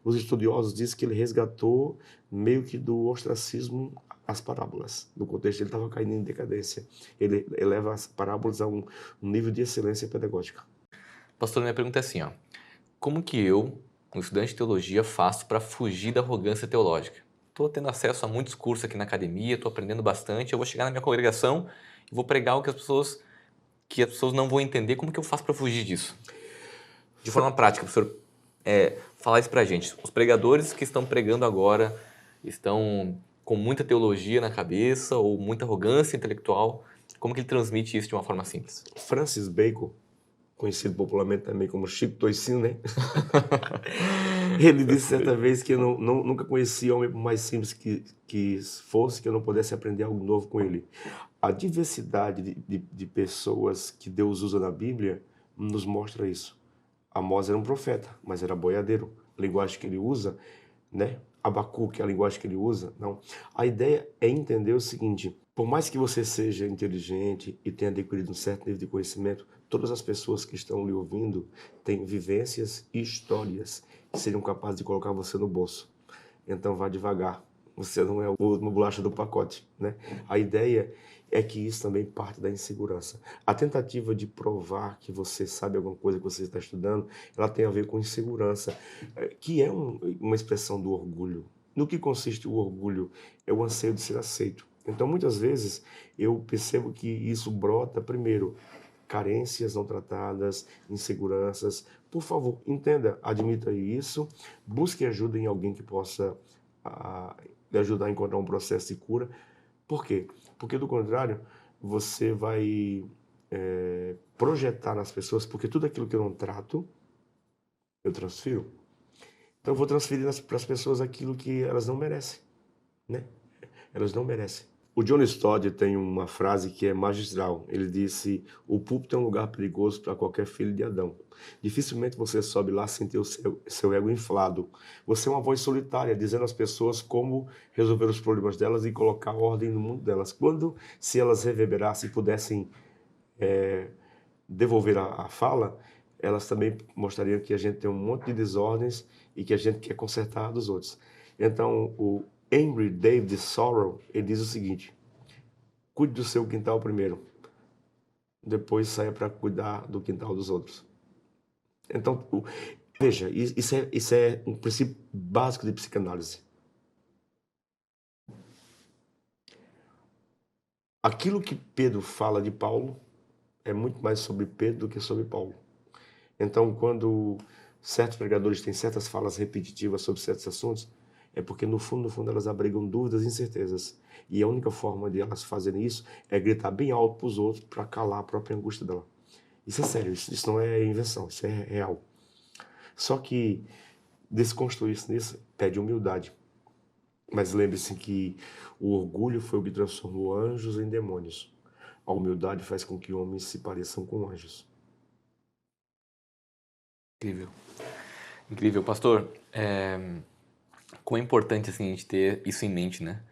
os estudiosos dizem que ele resgatou meio que do ostracismo as parábolas. No contexto, ele estava caindo em decadência. Ele eleva as parábolas a um nível de excelência pedagógica. Pastor, minha pergunta é assim, ó. Como que eu, um estudante de teologia, faço para fugir da arrogância teológica? Estou tendo acesso a muitos cursos aqui na academia, estou aprendendo bastante, eu vou chegar na minha congregação e vou pregar o que as pessoas não vão entender. Como que eu faço para fugir disso? De forma prática, professor, falar isso para a gente. Os pregadores que estão pregando agora estão com muita teologia na cabeça ou muita arrogância intelectual. Como que ele transmite isso de uma forma simples? Francis Bacon, conhecido popularmente também como Chico Toicinho, né? Ele disse certa vez que eu nunca conheci homem mais simples que fosse, que eu não pudesse aprender algo novo com ele. A diversidade de pessoas que Deus usa na Bíblia nos mostra isso. Amós era um profeta, mas era boiadeiro. A linguagem que ele usa, né? Abacuque, a linguagem que ele usa, não. A ideia é entender o seguinte: por mais que você seja inteligente e tenha adquirido um certo nível de conhecimento, todas as pessoas que estão lhe ouvindo têm vivências e histórias que seriam capazes de colocar você no bolso. Então vá devagar. Você não é o último bolacha do pacote, né? A ideia é que isso também parte da insegurança. A tentativa de provar que você sabe alguma coisa que você está estudando, ela tem a ver com insegurança, que é uma expressão do orgulho. No que consiste o orgulho? É o anseio de ser aceito. Então, muitas vezes, eu percebo que isso brota, primeiro, carências não tratadas, inseguranças. Por favor, entenda, admita isso, busque ajuda em alguém que possa lhe ajudar a encontrar um processo de cura. Por quê? Porque, do contrário, você vai projetar nas pessoas, porque tudo aquilo que eu não trato, eu transfiro. Então, eu vou transferir para as pessoas aquilo que elas não merecem, né? Elas não merecem. O John Stott tem uma frase que é magistral. Ele disse: o púlpito é um lugar perigoso para qualquer filho de Adão. Dificilmente você sobe lá sem ter o seu ego inflado. Você é uma voz solitária, dizendo às pessoas como resolver os problemas delas e colocar ordem no mundo delas. Quando, se elas reverberassem e pudessem devolver a fala, elas também mostrariam que a gente tem um monte de desordens e que a gente quer consertar dos outros. Então, o Henry David Thoreau, ele diz o seguinte: cuide do seu quintal primeiro, depois saia para cuidar do quintal dos outros. Então, veja, isso é um princípio básico de psicanálise. Aquilo que Pedro fala de Paulo é muito mais sobre Pedro do que sobre Paulo. Então, quando certos pregadores têm certas falas repetitivas sobre certos assuntos, é porque, no fundo, elas abrigam dúvidas e incertezas. E a única forma de elas fazerem isso é gritar bem alto para os outros para calar a própria angústia dela. Isso é sério, isso não é invenção, isso é real. Só que desconstruir-se nisso pede humildade. Mas lembre-se que o orgulho foi o que transformou anjos em demônios. A humildade faz com que homens se pareçam com anjos. Incrível. Incrível. Pastor, como é importante assim, a gente ter isso em mente, né?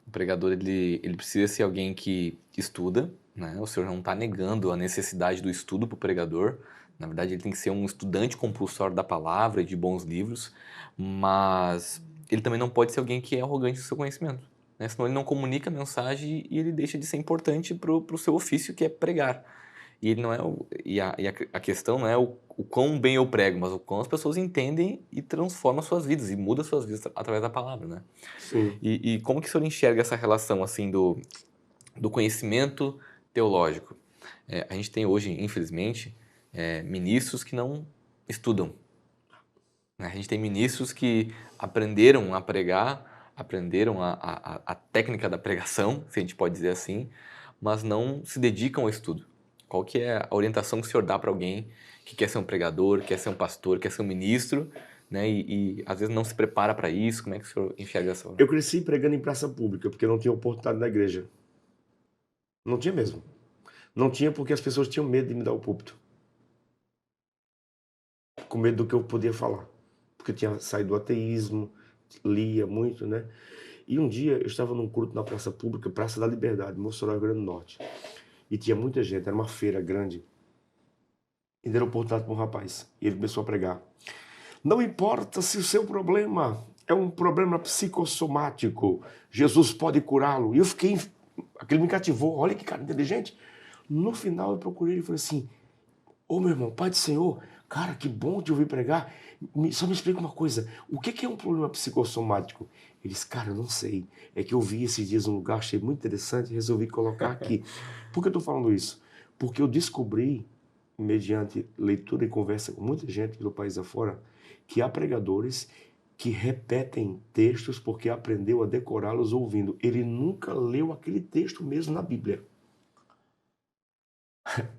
O pregador, ele precisa ser alguém que estuda, né? O senhor não está negando a necessidade do estudo para o pregador. Na verdade, ele tem que ser um estudante compulsório da palavra e de bons livros, mas ele também não pode ser alguém que é arrogante do seu conhecimento, né? Senão ele não comunica a mensagem e ele deixa de ser importante para o seu ofício, que é pregar. E ele não é a questão não é o quão bem eu prego, mas o quão as pessoas entendem e transformam suas vidas e mudam suas vidas através da palavra, né? Sim. E como que o senhor enxerga essa relação assim do conhecimento teológico? A gente tem hoje, infelizmente, ministros que não estudam, né? A gente tem ministros que aprenderam a pregar, aprenderam a técnica da pregação, se a gente pode dizer assim, mas não se dedicam ao estudo. Qual que é a orientação que o senhor dá para alguém que quer ser um pregador, quer ser um pastor, quer ser um ministro, né? E às vezes não se prepara para isso? Como é que o senhor enxerga essa? Eu cresci pregando em praça pública, porque não tinha oportunidade na igreja. Não tinha mesmo. Não tinha porque as pessoas tinham medo de me dar o púlpito. Com medo do que eu podia falar. Porque eu tinha saído do ateísmo, lia muito, né? E um dia eu estava num culto na praça pública, Praça da Liberdade, Mossoró, Rio Grande do Norte. E tinha muita gente, era uma feira grande. E deram oportunidade para um rapaz. E ele começou a pregar. Não importa se o seu problema é um problema psicossomático, Jesus pode curá-lo. E eu fiquei, aquele me cativou, olha que cara inteligente. No final eu procurei e falei assim, ô meu irmão, Pai do Senhor, cara, que bom de ouvir pregar. Só me explica uma coisa, o que é um problema psicossomático? Ele disse, cara, eu não sei. É que eu vi esses dias um lugar, achei muito interessante e resolvi colocar aqui. Por que eu estou falando isso? Porque eu descobri, mediante leitura e conversa com muita gente do país afora, que há pregadores que repetem textos porque aprendeu a decorá-los ouvindo. Ele nunca leu aquele texto mesmo na Bíblia.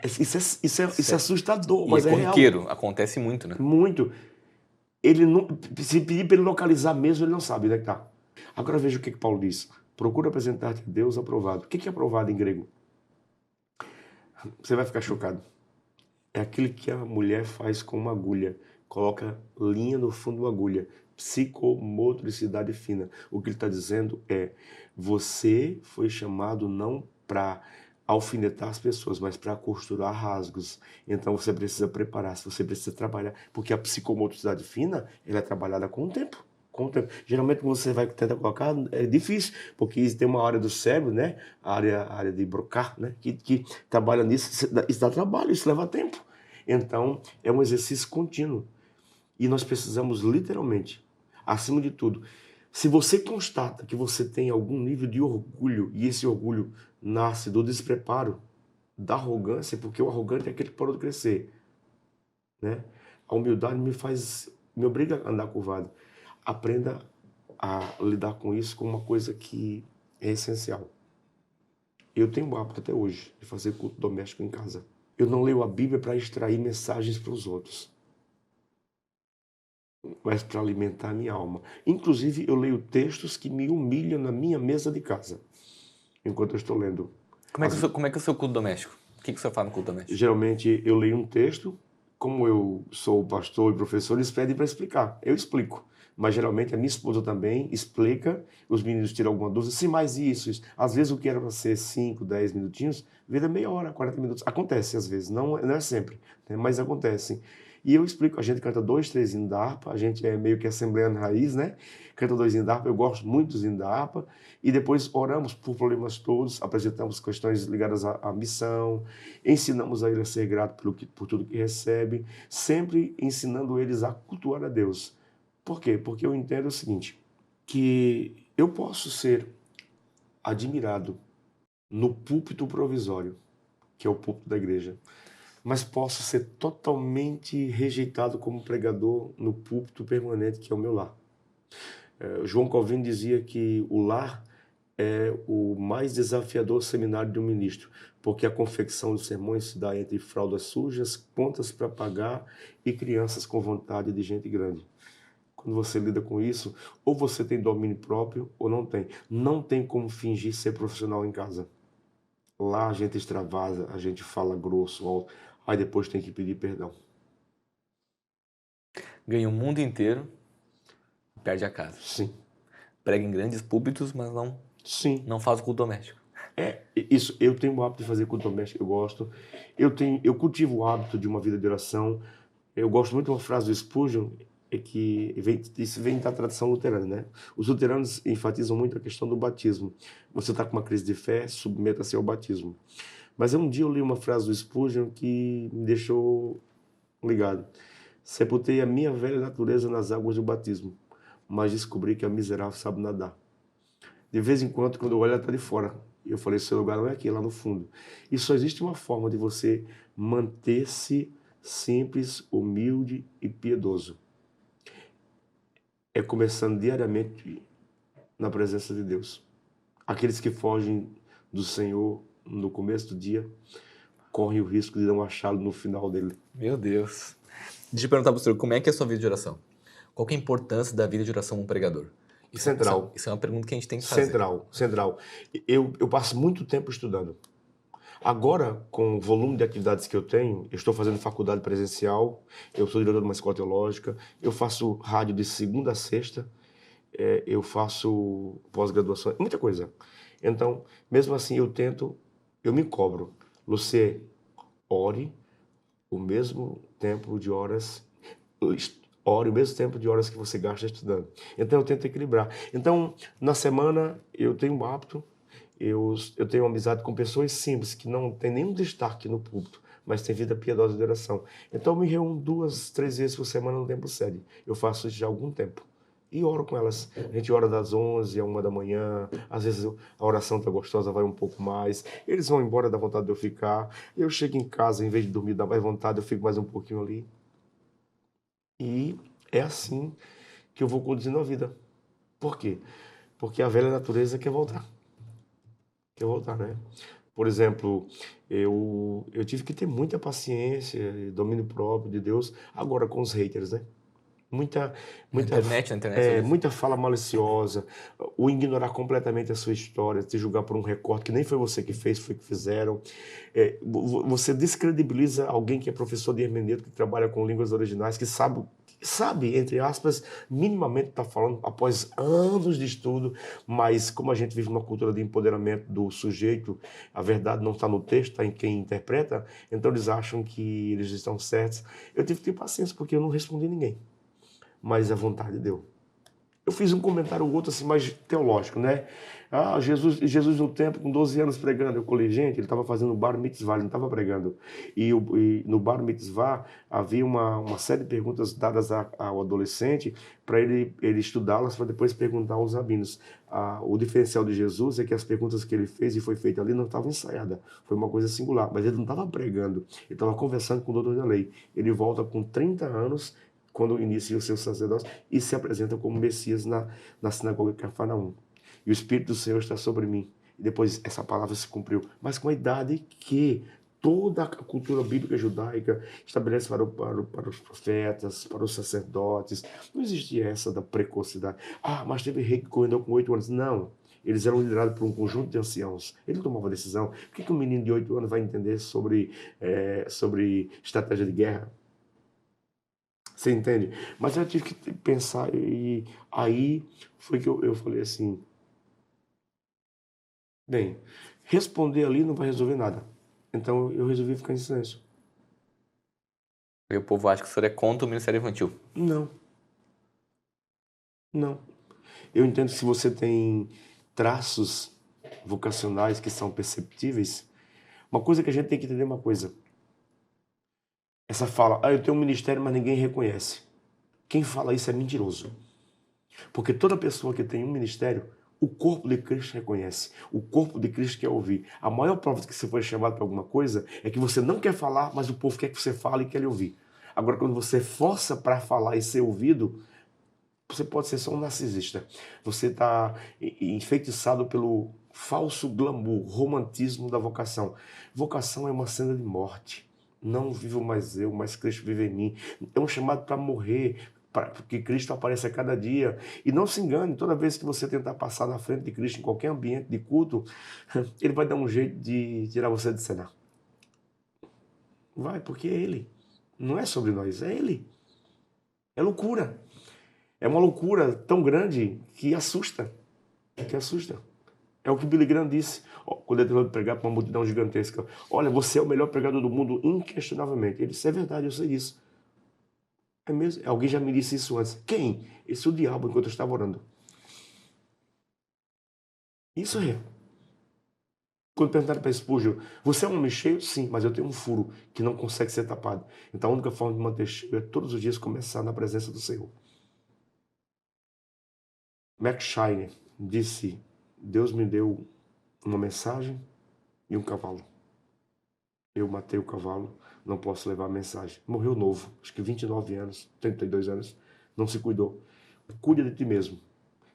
Isso é assustador, E é mas é real. corriqueiro, acontece muito, né? Muito. Ele não, se pedir para ele localizar mesmo, ele não sabe onde é que está. Agora veja o que Paulo diz. Procura apresentar-te a Deus aprovado. O que é aprovado em grego? Você vai ficar chocado. É aquilo que a mulher faz com uma agulha. Coloca linha no fundo de uma agulha. Psicomotricidade fina. O que ele está dizendo é, você foi chamado não para alfinetar as pessoas, mas para costurar rasgos. Então você precisa preparar-se, você precisa trabalhar, porque a psicomotricidade fina, ela é trabalhada com o tempo. Com o tempo. Geralmente quando você vai tentar colocar, é difícil, porque tem uma área do cérebro, né? A área de Broca, né? Que trabalha nisso, isso dá trabalho, isso leva tempo. Então, é um exercício contínuo. E nós precisamos, literalmente, acima de tudo, se você constata que você tem algum nível de orgulho, e esse orgulho nasce do despreparo, da arrogância, porque o arrogante é aquele que parou de crescer, né? A humildade me obriga a andar curvado. Aprenda a lidar com isso como uma coisa que é essencial. Eu tenho o hábito até hoje de fazer culto doméstico em casa. Eu não leio a Bíblia para extrair mensagens para os outros, mas para alimentar a minha alma. Inclusive, eu leio textos que me humilham na minha mesa de casa, enquanto eu estou lendo. Como é que é o seu culto doméstico? O que o senhor faz no culto doméstico? Geralmente, eu leio um texto, como eu sou pastor e professor, eles pedem para explicar. Eu explico. Mas geralmente a minha esposa também explica, os meninos tiram alguma dúvida, se mais isso. Às vezes o que era para ser 5, 10 minutinhos, vira meia hora, 40 minutos. Acontece às vezes, não é sempre, né? Mas acontece. E eu explico, a gente canta 2, 3 hinos da harpa, a gente é meio que assembleia raiz, né? Canta 2 hinos da harpa, eu gosto muito dos hinos da harpa, e depois oramos por problemas todos, apresentamos questões ligadas à missão, ensinamos a ele a ser grato por tudo que recebe, sempre ensinando eles a cultuar a Deus. Por quê? Porque eu entendo o seguinte, que eu posso ser admirado no púlpito provisório, que é o púlpito da igreja, mas posso ser totalmente rejeitado como pregador no púlpito permanente, que é o meu lar. João Calvino dizia que o lar é o mais desafiador seminário de um ministro, porque a confecção dos sermões se dá entre fraldas sujas, contas para pagar e crianças com vontade de gente grande. Quando você lida com isso, ou você tem domínio próprio ou não tem. Não tem como fingir ser profissional em casa. Lá a gente extravasa, a gente fala grosso, alto, aí depois tem que pedir perdão. Ganha o mundo inteiro, perde a casa. Sim. Prega em grandes púlpitos, mas não faz o culto doméstico. Isso. Eu tenho o hábito de fazer culto doméstico, eu gosto. Eu cultivo o hábito de uma vida de oração. Eu gosto muito de uma frase do Spurgeon, isso vem da tradição luterana, né? Os luteranos enfatizam muito a questão do batismo. Você está com uma crise de fé, submeta-se ao batismo. Mas um dia eu li uma frase do Spurgeon que me deixou ligado. Sepultei a minha velha natureza nas águas do batismo, mas descobri que a miserável sabe nadar. De vez em quando, quando eu olho, ela está de fora. E eu falei, seu lugar não é aqui, é lá no fundo. E só existe uma forma de você manter-se simples, humilde e piedoso. É começando diariamente na presença de Deus. Aqueles que fogem do Senhor no começo do dia, correm o risco de não achá-lo no final dele. Meu Deus. Deixa eu perguntar para o senhor, como é que é a sua vida de oração? Qual que é a importância da vida de oração como pregador? Central. Isso é uma pergunta que a gente tem que fazer. Central. Eu passo muito tempo estudando. Agora, com o volume de atividades que eu tenho, eu estou fazendo faculdade presencial, eu sou diretor de uma escola teológica, eu faço rádio de segunda a sexta, eu faço pós-graduação, muita coisa. Então, mesmo assim, eu me cobro. Você ore o mesmo tempo de horas, ore o mesmo tempo de horas que você gasta estudando. Então, eu tento equilibrar. Então, na semana, eu tenho um hábito, eu tenho amizade com pessoas simples, que não tem nenhum destaque no púlpito, mas tem vida piedosa de oração. Então, eu me reúno 2, 3 vezes por semana no tempo sede. Eu faço isso já há algum tempo. E oro com elas. A gente ora das 11 à 1 da manhã. Às vezes a oração tá gostosa, vai um pouco mais. Eles vão embora, dá vontade de eu ficar. Eu chego em casa, em vez de dormir, dá mais vontade, eu fico mais um pouquinho ali. E é assim que eu vou conduzindo a vida. Por quê? Porque a velha natureza quer voltar. Quer voltar, né? Por exemplo, eu tive que ter muita paciência e domínio próprio de Deus agora com os haters, né? Muita, Na internet, muita fala maliciosa, o ignorar completamente a sua história, te julgar por um recorte que nem foi você que fez, foi que fizeram. Você descredibiliza alguém que é professor de hermenêutica, que trabalha com línguas originais, que sabe, entre aspas, minimamente está falando após anos de estudo, mas como a gente vive uma cultura de empoderamento do sujeito, a verdade não está no texto, está em quem interpreta, então eles acham que eles estão certos. Eu tive que ter paciência, porque eu não respondi ninguém, mas a vontade deu. Eu fiz um comentário ou outro assim, mais teológico, né? Ah, Jesus no templo com 12 anos pregando. Eu falei, gente, ele estava fazendo bar mitzvah, ele não estava pregando. E no bar mitzvah havia uma série de perguntas dadas ao adolescente para ele estudá-las para depois perguntar aos rabinos. O diferencial de Jesus é que as perguntas que ele fez e foi feita ali não estavam ensaiadas. Foi uma coisa singular, mas ele não estava pregando. Ele estava conversando com o doutor da lei. Ele volta com 30 anos quando inicia o seu sacerdócio e se apresenta como Messias na sinagoga de Cafarnaum. E o Espírito do Senhor está sobre mim. E depois essa palavra se cumpriu. Mas com a idade que toda a cultura bíblica judaica estabelece para os profetas, para os sacerdotes. Não existia essa da precocidade. Ah, mas teve rei que governou com 8 anos. Não. Eles eram liderados por um conjunto de anciãos. Ele tomava a decisão. Por que um menino de 8 anos vai entender sobre estratégia de guerra? Você entende? Mas eu tive que pensar e aí foi que eu falei assim, bem, responder ali não vai resolver nada. Então eu resolvi ficar em silêncio. E o povo acha que o senhor é contra o Ministério Infantil. Não. Eu entendo que se você tem traços vocacionais que são perceptíveis, uma coisa que a gente tem que entender é uma coisa. Essa fala, eu tenho um ministério, mas ninguém reconhece. Quem fala isso é mentiroso. Porque toda pessoa que tem um ministério, o corpo de Cristo reconhece. O corpo de Cristo quer ouvir. A maior prova de que você foi chamado para alguma coisa é que você não quer falar, mas o povo quer que você fale e quer lhe ouvir. Agora, quando você força para falar e ser ouvido, você pode ser só um narcisista. Você está enfeitiçado pelo falso glamour, romantismo da vocação. Vocação é uma cena de morte. Não vivo mais eu, mas Cristo vive em mim. É um chamado para morrer, para que Cristo apareça a cada dia. E não se engane, toda vez que você tentar passar na frente de Cristo em qualquer ambiente de culto, ele vai dar um jeito de tirar você de cena. Vai, porque é ele. Não é sobre nós, é ele. É loucura. É uma loucura tão grande que assusta. É o que Billy Graham disse quando ele terminou de pregar para uma multidão gigantesca. Olha, você é o melhor pregador do mundo, inquestionavelmente. Ele disse, é verdade, eu sei disso. É mesmo? Alguém já me disse isso antes. Quem? Esse é o diabo enquanto eu estava orando. Isso é. Quando perguntaram para Spurgeon, você é um homem cheio? Sim, mas eu tenho um furo que não consegue ser tapado. Então a única forma de manter cheio é todos os dias começar na presença do Senhor. Max Scheiner disse, Deus me deu uma mensagem e um cavalo. Eu matei o cavalo, não posso levar a mensagem. Morreu novo, acho que 29 anos, 32 anos, não se cuidou. Cuide de ti mesmo.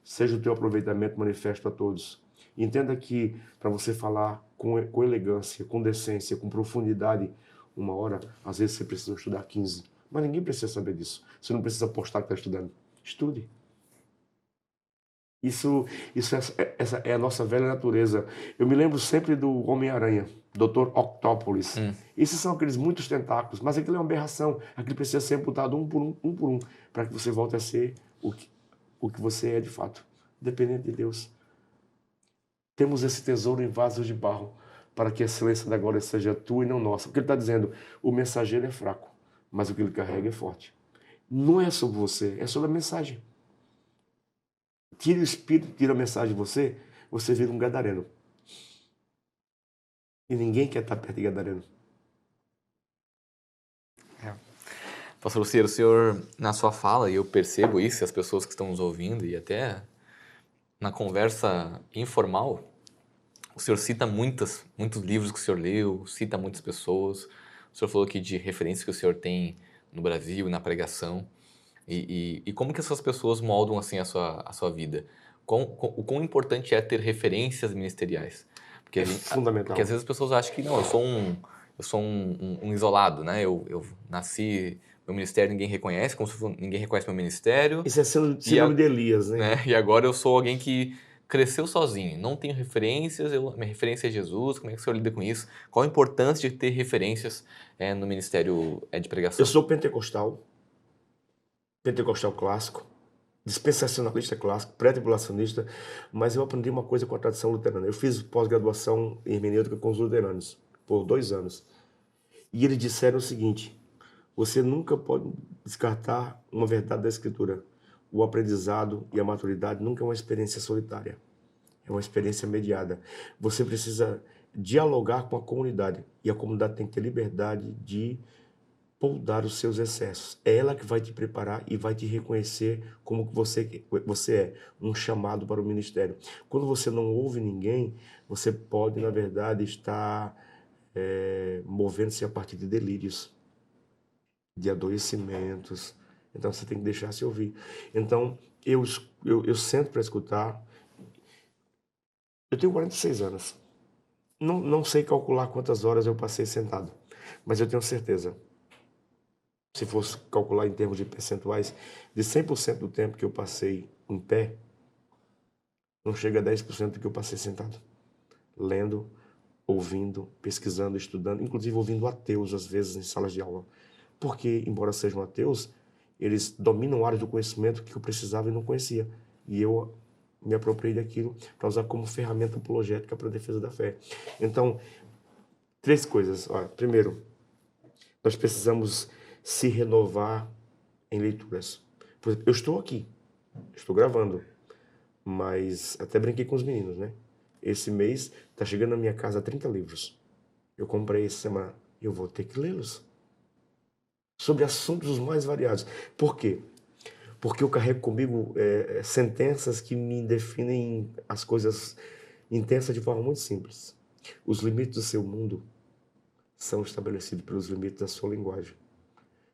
Seja o teu aproveitamento manifesto a todos. Entenda que para você falar com elegância, com decência, com profundidade, uma hora, às vezes você precisa estudar 15. Mas ninguém precisa saber disso. Você não precisa postar que está estudando. Estude. Essa é a nossa velha natureza. Eu me lembro sempre do Homem-Aranha, Dr. Octopus. Esses são aqueles muitos tentáculos, mas aquilo é uma aberração. Aquilo precisa ser amputado um por um, para que você volte a ser o que você é de fato, dependente de Deus. Temos esse tesouro em vasos de barro, para que a excelência da glória seja tua e não nossa. Porque ele está dizendo, o mensageiro é fraco, mas o que ele carrega é forte. Não é sobre você, é sobre a mensagem. Tira o espírito, tira a mensagem de você, você vira um gadareno. E ninguém quer estar perto de gadareno. Pastor Luciano, o senhor, na sua fala, e eu percebo isso, as pessoas que estão nos ouvindo, e até na conversa informal, o senhor cita muitos livros que o senhor leu, cita muitas pessoas. O senhor falou aqui de referências que o senhor tem no Brasil, na pregação. E como que essas pessoas moldam assim a sua vida? O quão importante é ter referências ministeriais? Porque fundamental. Porque às vezes as pessoas acham que não, eu sou um isolado, né? Eu nasci, meu ministério ninguém reconhece, como se ninguém reconhece meu ministério. Isso é síndrome de Elias, né? E agora eu sou alguém que cresceu sozinho, não tenho referências, minha referência é Jesus. Como é que o senhor lida com isso? Qual a importância de ter referências no ministério de pregação? Eu sou pentecostal clássico, dispensacionalista clássico, pré-tribulacionista, mas eu aprendi uma coisa com a tradição luterana. Eu fiz pós-graduação em hermenêutica com os luteranos por 2 anos. E eles disseram o seguinte, você nunca pode descartar uma verdade da Escritura. O aprendizado e a maturidade nunca é uma experiência solitária. É uma experiência mediada. Você precisa dialogar com a comunidade. E a comunidade tem que ter liberdade de poldar os seus excessos. É ela que vai te preparar e vai te reconhecer como você é, um chamado para o ministério. Quando você não ouve ninguém, você pode, na verdade, estar movendo-se a partir de delírios, de adoecimentos. Então você tem que deixar se ouvir. Então eu sento para escutar. Eu tenho 46 anos. Não sei calcular quantas horas eu passei sentado, mas eu tenho certeza, se fosse calcular em termos de percentuais, de 100% do tempo que eu passei em pé, não chega a 10% do que eu passei sentado. Lendo, ouvindo, pesquisando, estudando, inclusive ouvindo ateus às vezes em salas de aula. Porque, embora sejam ateus, eles dominam áreas do conhecimento que eu precisava e não conhecia. E eu me apropriei daquilo para usar como ferramenta apologética para a defesa da fé. Então, 3 coisas. Primeiro, nós precisamos se renovar em leituras. Por exemplo, eu estou aqui, estou gravando, mas até brinquei com os meninos, né? Esse mês está chegando na minha casa 30 livros. Eu comprei essa semana. Eu vou ter que lê-los. Sobre assuntos os mais variados. Por quê? Porque eu carrego comigo sentenças que me definem as coisas intensas de forma muito simples. Os limites do seu mundo são estabelecidos pelos limites da sua linguagem.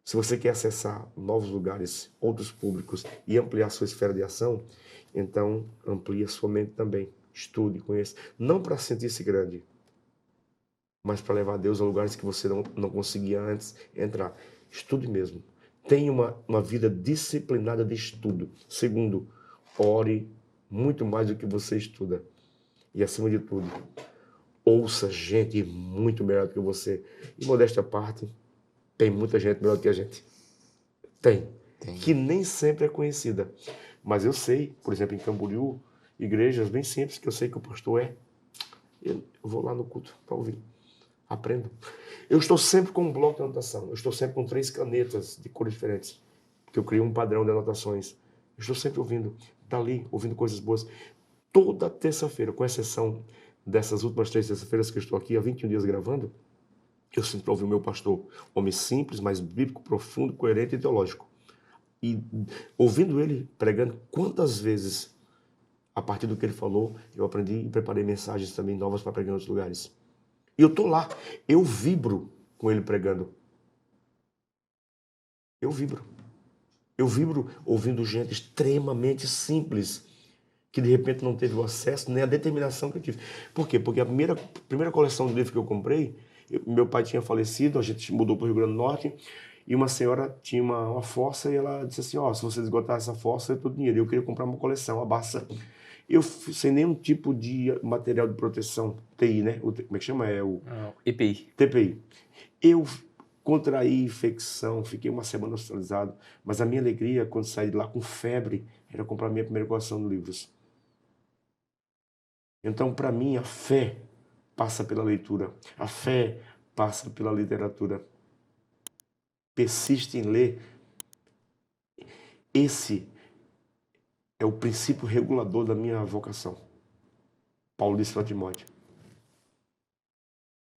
Se você quer acessar novos lugares, outros públicos e ampliar sua esfera de ação, então amplie a sua mente também. Estude, conheça. Não para sentir-se grande, mas para levar Deus a lugares que você não conseguia antes entrar. Estude mesmo. Tenha uma vida disciplinada de estudo. Segundo, ore muito mais do que você estuda. E acima de tudo, ouça gente muito melhor do que você. E modéstia à parte, tem muita gente melhor do que a gente. Tem. Que nem sempre é conhecida. Mas eu sei, por exemplo, em Camboriú, igrejas bem simples, que eu sei que o pastor eu vou lá no culto para ouvir. Aprendo. Eu estou sempre com um bloco de anotação. Eu estou sempre com 3 canetas de cores diferentes. Porque eu criei um padrão de anotações. Eu estou sempre ouvindo. Dali, ouvindo coisas boas. Toda terça-feira, com exceção dessas últimas 3 terças-feiras que eu estou aqui, há 21 dias gravando, eu sempre ouvi o meu pastor, homem simples, mas bíblico, profundo, coerente e teológico. E ouvindo ele pregando, quantas vezes, a partir do que ele falou, eu aprendi e preparei mensagens também novas para pregar em outros lugares. E eu estou lá, eu vibro com ele pregando. Eu vibro. Eu vibro ouvindo gente extremamente simples, que de repente não teve o acesso nem a determinação que eu tive. Por quê? Porque a primeira coleção de livros que eu comprei, meu pai tinha falecido, a gente mudou para o Rio Grande do Norte, e uma senhora tinha uma fossa e ela disse assim, se você esgotar essa fossa, eu dou dinheiro. Eu queria comprar uma coleção, a Barça. Eu, sem nenhum tipo de material de proteção, TI, né? Como é que chama? EPI. TPI. Eu contraí infecção, fiquei uma semana hospitalizado, mas a minha alegria quando saí de lá com febre era comprar a minha primeira coleção de livros. Então, para mim, a fé passa pela leitura, a fé passa pela literatura. Persiste em ler. Esse é o princípio regulador da minha vocação. Paulo disse para Timóteo.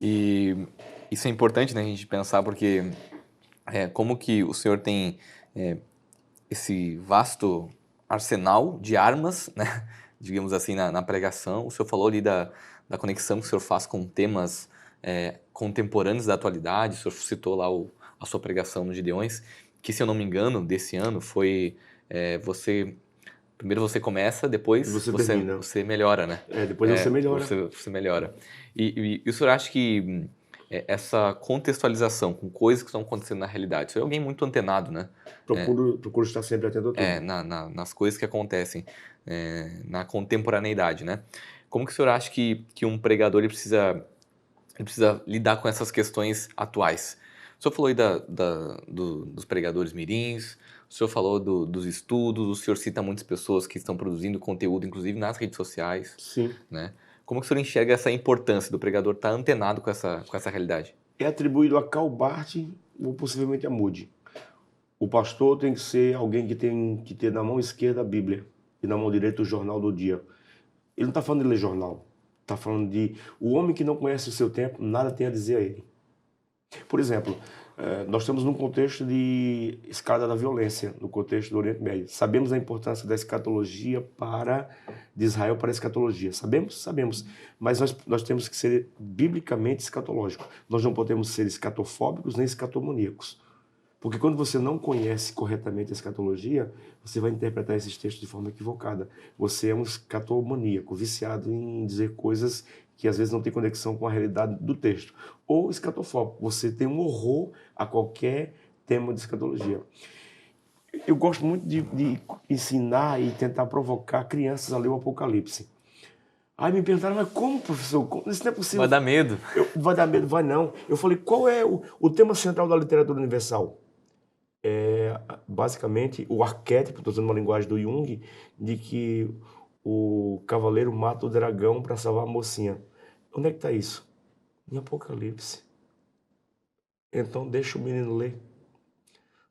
E isso é importante, né, a gente pensar, porque como que o senhor tem esse vasto arsenal de armas, né, digamos assim, na pregação. O senhor falou ali da conexão que o senhor faz com temas contemporâneos da atualidade. O senhor citou lá a sua pregação no Gideões, que, se eu não me engano, desse ano foi primeiro você começa, depois você melhora, né? Depois você melhora. Você melhora. E o senhor acha que essa contextualização com coisas que estão acontecendo na realidade, você é alguém muito antenado, né? Procuro estar sempre atento a tudo. Nas coisas que acontecem na contemporaneidade, né? Como que o senhor acha que um pregador ele precisa lidar com essas questões atuais? O senhor falou aí dos pregadores mirins, o senhor falou dos estudos, o senhor cita muitas pessoas que estão produzindo conteúdo, inclusive nas redes sociais. Sim. Né? Como que o senhor enxerga essa importância do pregador estar antenado com essa realidade? É atribuído a Karl Barth ou possivelmente a Moody. O pastor tem que ser alguém que tem que ter na mão esquerda a Bíblia e na mão direita o jornal do dia. Ele não está falando de ler jornal. Está falando de o homem que não conhece o seu tempo, nada tem a dizer a ele. Por exemplo, nós estamos num contexto de escalada da violência, no contexto do Oriente Médio. Sabemos a importância da escatologia de Israel para a escatologia. Sabemos. Mas nós temos que ser biblicamente escatológicos. Nós não podemos ser escatofóbicos nem escatomaníacos. Porque quando você não conhece corretamente a escatologia, você vai interpretar esses textos de forma equivocada. Você é um escatomaníaco, viciado em dizer coisas que às vezes não tem conexão com a realidade do texto. Ou escatofóbico, você tem um horror a qualquer tema de escatologia. Eu gosto muito de ensinar e tentar provocar crianças a ler o Apocalipse. Aí me perguntaram, mas como, professor? Isso não é possível. Vai dar medo. Vai dar medo, vai não. Eu falei, qual é o tema central da literatura universal? Basicamente, o arquétipo, estou usando uma linguagem do Jung, de que o cavaleiro mata o dragão para salvar a mocinha. Onde é que está isso? Em Apocalipse. Então deixa o menino ler.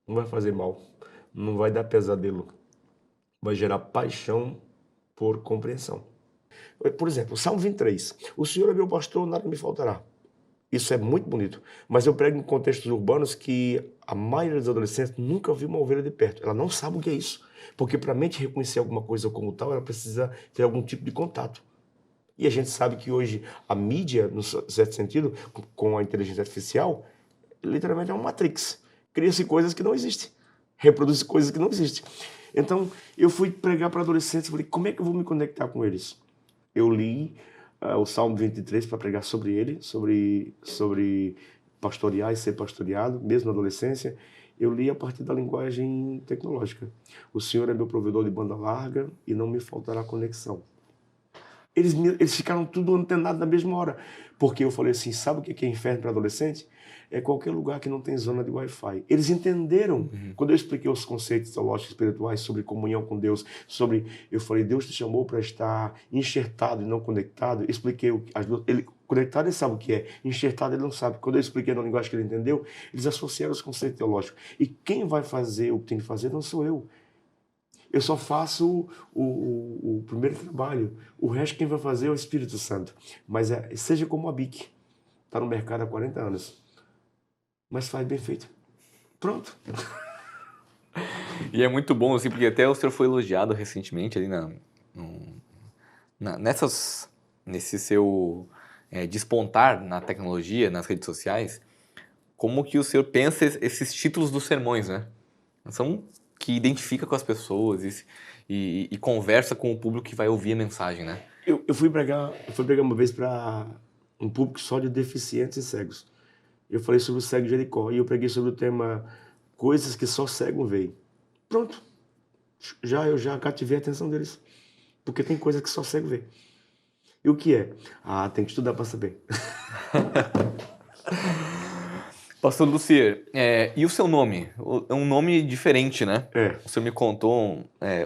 Não vai fazer mal. Não vai dar pesadelo. Vai gerar paixão por compreensão. Por exemplo, Salmo 23. O Senhor é meu pastor, nada me faltará. Isso é muito bonito. Mas eu prego em contextos urbanos que a maioria dos adolescentes nunca viu uma ovelha de perto. Ela não sabe o que é isso. Porque para a mente reconhecer alguma coisa como tal, ela precisa ter algum tipo de contato. E a gente sabe que hoje a mídia, no certo sentido, com a inteligência artificial, literalmente é uma matrix. Cria-se coisas que não existem. Reproduz coisas que não existem. Então, eu fui pregar para adolescentes e falei, como é que eu vou me conectar com eles? Eu li o Salmo 23 para pregar sobre ele, sobre pastorear e ser pastoreado, mesmo na adolescência. Eu li a partir da linguagem tecnológica. O Senhor é meu provedor de banda larga e não me faltará conexão. Eles ficaram tudo antenados na mesma hora. Porque eu falei assim, sabe o que é inferno para adolescente? É qualquer lugar que não tem zona de Wi-Fi. Eles entenderam. Quando eu expliquei os conceitos teológicos espirituais sobre comunhão com Deus, eu falei, Deus te chamou para estar enxertado e não conectado. Expliquei ele conectado, ele sabe o que é. Enxertado, ele não sabe. Quando eu expliquei na linguagem que ele entendeu, eles associaram os conceitos teológicos. E quem vai fazer o que tem que fazer não sou eu. Eu só faço o primeiro trabalho. O resto quem vai fazer é o Espírito Santo. Mas seja como a BIC. Está no mercado há 40 anos. Mas faz bem feito. Pronto. E é muito bom, assim, porque até o senhor foi elogiado recentemente ali nesse seu despontar na tecnologia, nas redes sociais, como que o senhor pensa esses títulos dos sermões, né? São que identifica com as pessoas e conversa com o público que vai ouvir a mensagem, né? Eu fui pregar uma vez para um público só de deficientes e cegos. Eu falei sobre o cego de Jericó e eu preguei sobre o tema coisas que só cego vê. Pronto. Eu já cativei a atenção deles. Porque tem coisa que só cego vê. E o que é? Tem que estudar para saber. Pastor Lucier, e o seu nome? É um nome diferente, né? É. O senhor me contou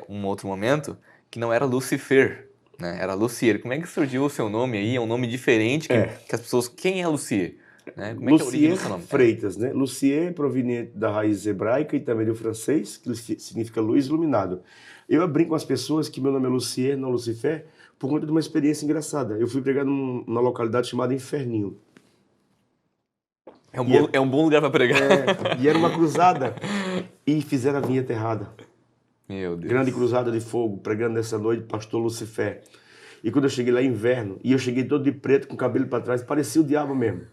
um outro momento que não era Lucifer, né? Era Lucier. Como é que surgiu o seu nome aí? É um nome diferente que as pessoas... Quem é Lucier? Né? Como é que é a origem do seu nome? Freitas, né? Lucier é proveniente da raiz hebraica e também do francês, que significa luz iluminado. Eu brinco com as pessoas que meu nome é Lucier, não Lucifer, por conta de uma experiência engraçada. Eu fui pregar numa localidade chamada Inferninho. É um bom lugar para pregar. E era uma cruzada e fizeram a vinheta errada. Meu Deus. Grande cruzada de fogo, pregando nessa noite, pastor Lucifer. E quando eu cheguei lá, inverno, e eu cheguei todo de preto, com o cabelo para trás, parecia o diabo mesmo.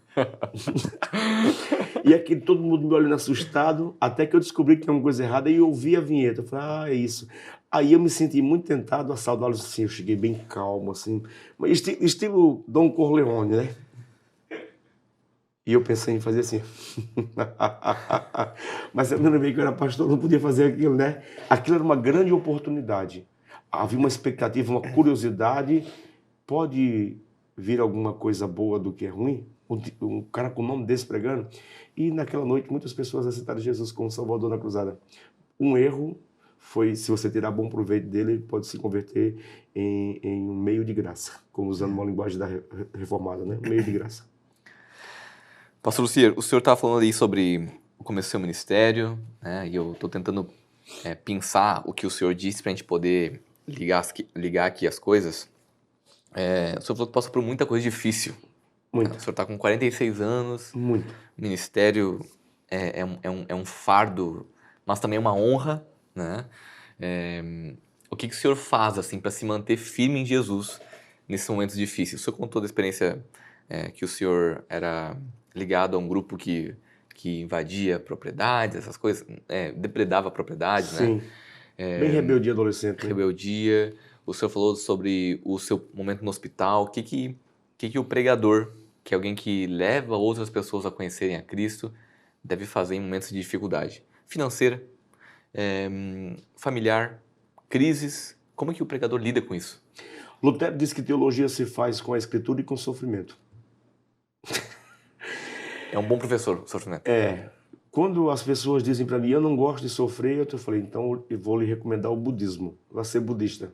E aqui todo mundo me olhando assustado, até que eu descobri que tinha uma coisa errada e eu ouvi a vinheta. Eu falei, é isso. Aí eu me senti muito tentado a saudá-los assim, eu cheguei bem calmo, assim, estilo Dom Corleone, né? E eu pensei em fazer assim. Mas eu me lembrei que eu era pastor, não podia fazer aquilo, né? Aquilo era uma grande oportunidade. Havia uma expectativa, uma curiosidade. Pode vir alguma coisa boa do que é ruim? Um cara com o nome desse pregando. E naquela noite muitas pessoas aceitaram Jesus como Salvador na cruzada. Um erro foi, se você tirar bom proveito dele, ele pode se converter em um meio de graça. Como usando uma linguagem da reformada, né? Meio de graça. Pastor Lucier, o senhor estava falando ali sobre o começo do seu ministério, né? E eu estou tentando pensar o que o senhor disse para a gente poder ligar aqui as coisas. O senhor falou que passou por muita coisa difícil. Muito. O senhor está com 46 anos. Muito. O ministério é um fardo, mas também é uma honra, né? O que o senhor faz assim para se manter firme em Jesus nesses momentos difíceis? O senhor contou da experiência que o senhor era ligado a um grupo que invadia propriedades, essas coisas, depredava propriedades, sim, né? Bem rebeldia adolescente. Né? Rebeldia. O senhor falou sobre o seu momento no hospital. O que o pregador, que é alguém que leva outras pessoas a conhecerem a Cristo, deve fazer em momentos de dificuldade financeira, familiar, crises? Como que o pregador lida com isso? Lutero diz que teologia se faz com a escritura e com o sofrimento. É um bom professor, o sofrimento. Quando as pessoas dizem para mim, eu não gosto de sofrer, eu falei, então eu vou lhe recomendar o budismo. Vai ser budista.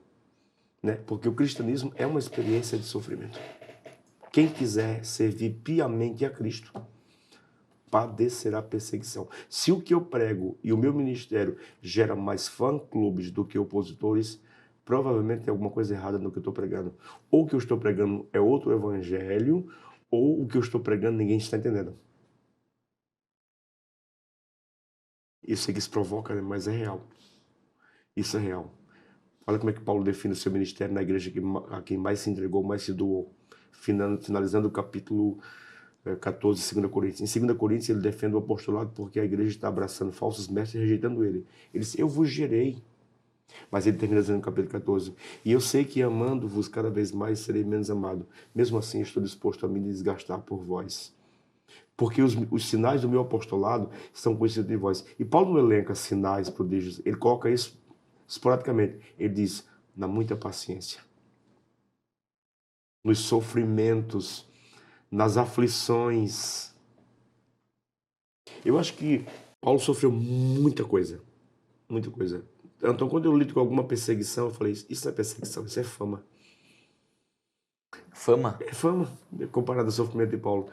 Né? Porque o cristianismo é uma experiência de sofrimento. Quem quiser servir piamente a Cristo, padecerá perseguição. Se o que eu prego e o meu ministério gera mais fã-clubes do que opositores, provavelmente tem alguma coisa errada no que eu estou pregando. Ou o que eu estou pregando é outro evangelho, ou o que eu estou pregando ninguém está entendendo. Isso é que se provoca, né? Mas é real. Isso é real. Olha como é que Paulo define o seu ministério na igreja a quem mais se entregou, mais se doou. Finalizando o capítulo 14 de 2 Coríntios. Em 2 Coríntios ele defende o apostolado porque a igreja está abraçando falsos mestres e rejeitando ele. Ele diz, eu vos gerei. Mas ele termina dizendo no capítulo 14, e eu sei que amando-vos cada vez mais serei menos amado. Mesmo assim estou disposto a me desgastar por vós. Porque os sinais do meu apostolado são conhecidos de vós. E Paulo não elenca sinais, prodígios, ele coloca isso esporadicamente. Ele diz, na muita paciência, nos sofrimentos, nas aflições. Eu acho que Paulo sofreu muita coisa. Muita coisa. Então, quando eu lido com alguma perseguição, eu falei, isso não é perseguição, isso é fama. Fama? É fama, comparado ao sofrimento de Paulo.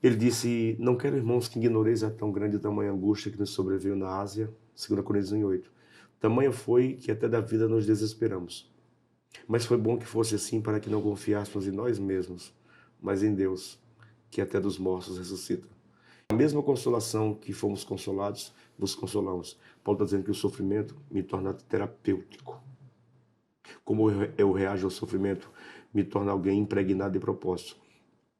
Ele disse, não quero, irmãos, que ignoreis a tão grande e tamanha angústia que nos sobreveio na Ásia, 2 Coríntios 1:8. Tamanha foi que até da vida nos desesperamos. Mas foi bom que fosse assim para que não confiássemos em nós mesmos, mas em Deus, que até dos mortos ressuscita. A mesma consolação que fomos consolados, vos consolamos. Paulo está dizendo que o sofrimento me torna terapêutico. Como eu reajo ao sofrimento, me torna alguém impregnado de propósito.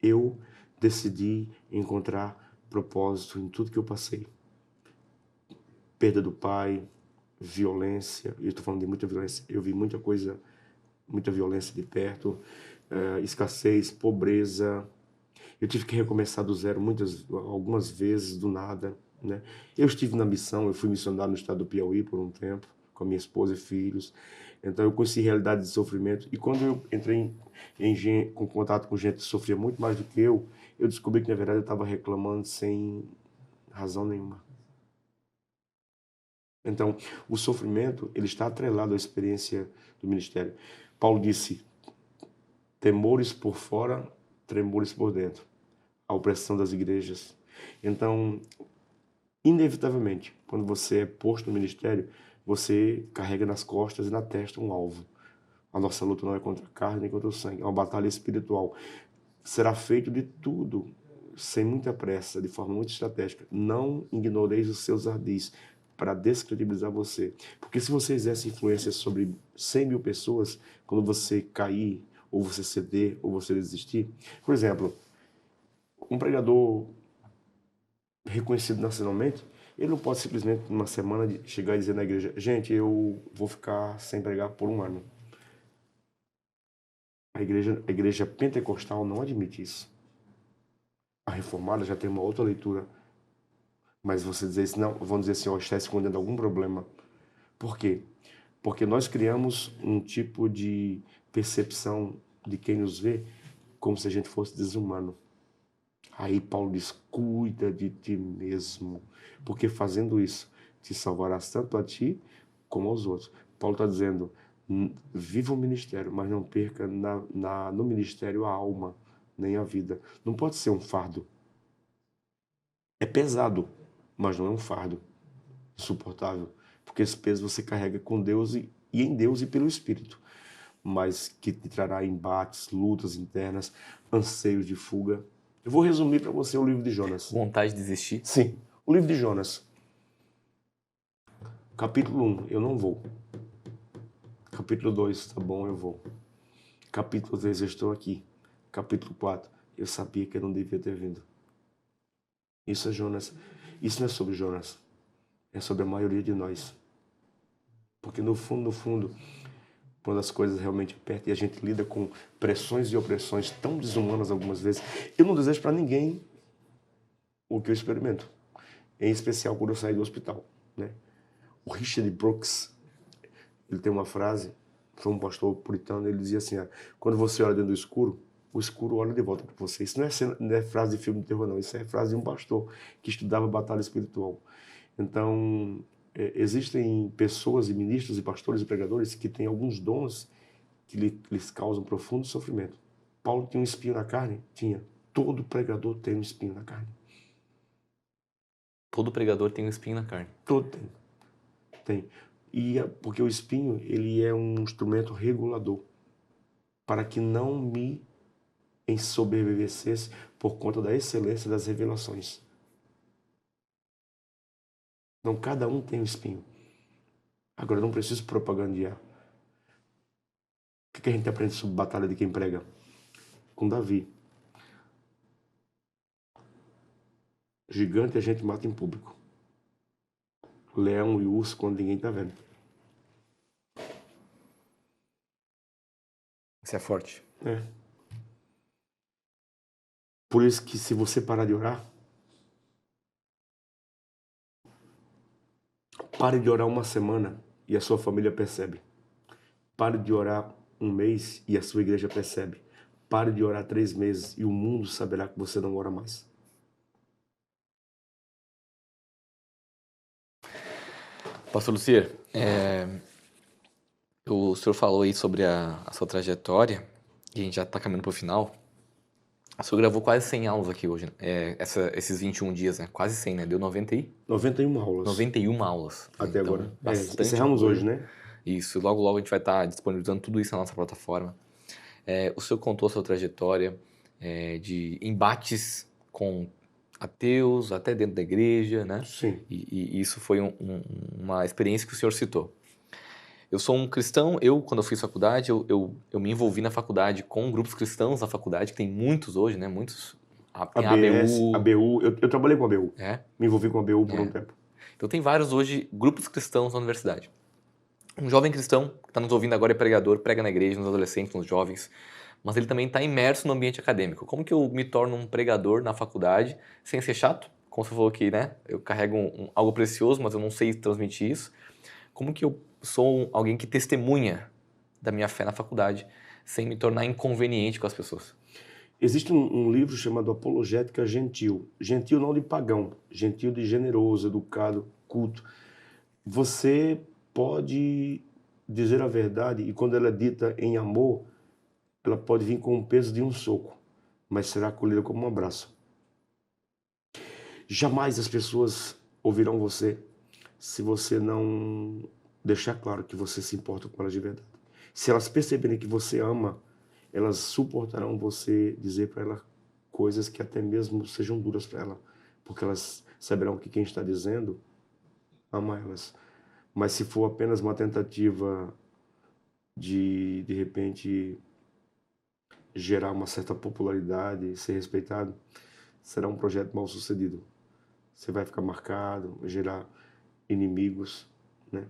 Eu decidi encontrar propósito em tudo que eu passei. Perda do pai, violência, eu estou falando de muita violência, eu vi muita coisa, muita violência de perto, escassez, pobreza. Eu tive que recomeçar do zero algumas vezes, do nada, né? Eu estive na missão, eu fui missionário no estado do Piauí por um tempo, com a minha esposa e filhos. Então eu conheci realidade de sofrimento. E quando eu entrei com contato com gente que sofria muito mais do que eu descobri que, na verdade, eu estava reclamando sem razão nenhuma. Então, o sofrimento, ele está atrelado à experiência do ministério. Paulo disse, temores por fora, tremores por dentro. A opressão das igrejas. Então, inevitavelmente, quando você é posto no ministério, você carrega nas costas e na testa um alvo. A nossa luta não é contra a carne nem contra o sangue, é uma batalha espiritual. Será feito de tudo, sem muita pressa, de forma muito estratégica. Não ignoreis os seus ardis para descredibilizar você. Porque se você exerce influência sobre 100 mil pessoas, quando você cair, ou você ceder, ou você desistir... Por exemplo, um pregador reconhecido nacionalmente, ele não pode simplesmente, numa semana, chegar e dizer na igreja, gente, eu vou ficar sem pregar por um ano. A igreja pentecostal não admite isso. A reformada já tem uma outra leitura. Mas você dizer isso, não, vão dizer assim, ó, está escondendo algum problema. Por quê? Porque nós criamos um tipo de percepção de quem nos vê como se a gente fosse desumano. Aí Paulo diz, cuida de ti mesmo, porque fazendo isso, te salvarás tanto a ti como aos outros. Paulo está dizendo, viva o ministério, mas não perca no ministério a alma, nem a vida. Não pode ser um fardo. É pesado, mas não é um fardo insuportável, porque esse peso você carrega com Deus e em Deus e pelo Espírito, mas que te trará embates, lutas internas, anseios de fuga. Eu vou resumir para você o livro de Jonas. Vontade de desistir? Sim, o livro de Jonas. Capítulo 1, eu não vou. Capítulo 2, tá bom, eu vou. Capítulo 3, eu estou aqui. Capítulo 4, eu sabia que eu não devia ter vindo. Isso é Jonas. Isso não é sobre Jonas. É sobre a maioria de nós. Porque no fundo, quando as coisas realmente apertam e a gente lida com pressões e opressões tão desumanas algumas vezes, eu não desejo para ninguém o que eu experimento. Em especial quando eu saí do hospital, né? O Richard Brooks, ele tem uma frase, foi um pastor puritano, ele dizia assim, quando você olha dentro do escuro, o escuro olha de volta para você. Isso não é frase de filme de terror, não. Isso é frase de um pastor que estudava batalha espiritual. Então, existem pessoas e ministros e pastores e pregadores que têm alguns dons que lhes causam profundo sofrimento. Paulo tinha um espinho na carne? Tinha. Todo pregador tem um espinho na carne. Todo pregador tem um espinho na carne. Todo tem. Tem. Porque o espinho, ele é um instrumento regulador para que não me ensoberbecesse por conta da excelência das revelações. Então, cada um tem um espinho. Agora, eu não preciso propagandear. O que a gente aprende sobre batalha de quem prega? Com Davi. Gigante a gente mata em público. Leão e urso quando ninguém está vendo. Isso é forte. É. Por isso que se você parar de orar, pare de orar uma semana e a sua família percebe. Pare de orar um mês e a sua igreja percebe. Pare de orar 3 meses e o mundo saberá que você não ora mais. Pastor Lucier, o senhor falou aí sobre a sua trajetória, e a gente já está caminhando para o final. O senhor gravou quase 100 aulas aqui hoje, né? Esses 21 dias, né? Quase 100, né? Deu 91 aulas. 91 aulas. Até então, agora. Bastante Encerramos coisa. hoje, né? Isso. Logo, logo a gente vai estar disponibilizando tudo isso na nossa plataforma. O senhor contou a sua trajetória de embates com ateus, até dentro da igreja, né? Sim. E isso foi uma experiência que o senhor citou. Eu sou um cristão, quando eu fiz faculdade, eu me envolvi na faculdade com grupos cristãos na faculdade, que tem muitos hoje, né? Muitos. Tem a ABU. Eu trabalhei com a ABU. Me envolvi com a ABU por um tempo. Então tem vários hoje grupos cristãos na universidade. Um jovem cristão que está nos ouvindo agora é pregador, prega na igreja, nos adolescentes, nos jovens, mas ele também está imerso no ambiente acadêmico. Como que eu me torno um pregador na faculdade sem ser chato? Como você falou que, né? Eu carrego algo precioso, mas eu não sei transmitir isso. Como que eu sou alguém que testemunha da minha fé na faculdade sem me tornar inconveniente com as pessoas? Existe um livro chamado Apologética Gentil. Gentil não de pagão, gentil de generoso, educado, culto. Você pode dizer a verdade e quando ela é dita em amor, ela pode vir com o peso de um soco, mas será acolhida como um abraço. Jamais as pessoas ouvirão você se você não deixar claro que você se importa com elas de verdade. Se elas perceberem que você ama, elas suportarão você dizer para ela coisas que até mesmo sejam duras para ela, porque elas saberão que quem está dizendo ama elas. Mas se for apenas uma tentativa de repente, gerar uma certa popularidade, ser respeitado, será um projeto mal sucedido. Você vai ficar marcado, gerar inimigos, né?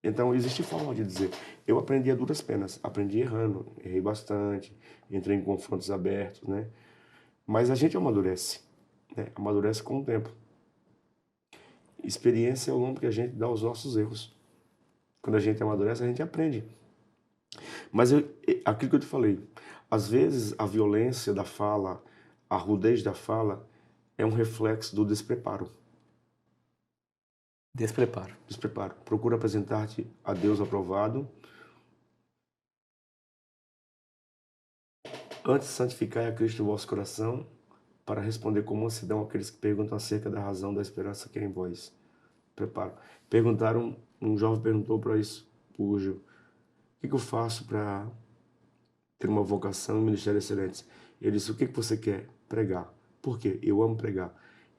Então, existe forma de dizer. Eu aprendi a duras penas, aprendi errando, errei bastante, entrei em confrontos abertos, né? Mas a gente amadurece, né? Amadurece com o tempo. Experiência é o nome que a gente dá aos nossos erros. Quando a gente amadurece, a gente aprende. Mas aquilo que eu te falei, às vezes a violência da fala, a rudez da fala, é um reflexo do despreparo. Despreparo. Procura apresentar-te a Deus aprovado. Antes santificai a Cristo o vosso coração, para responder com mansidão àqueles que perguntam acerca da razão da esperança que é em vós. Preparo. Um jovem perguntou para isso, o Gil, o que eu faço para ter uma vocação e um ministério excelente? Ele disse, o que você quer? Pregar. Por quê? Eu amo pregar.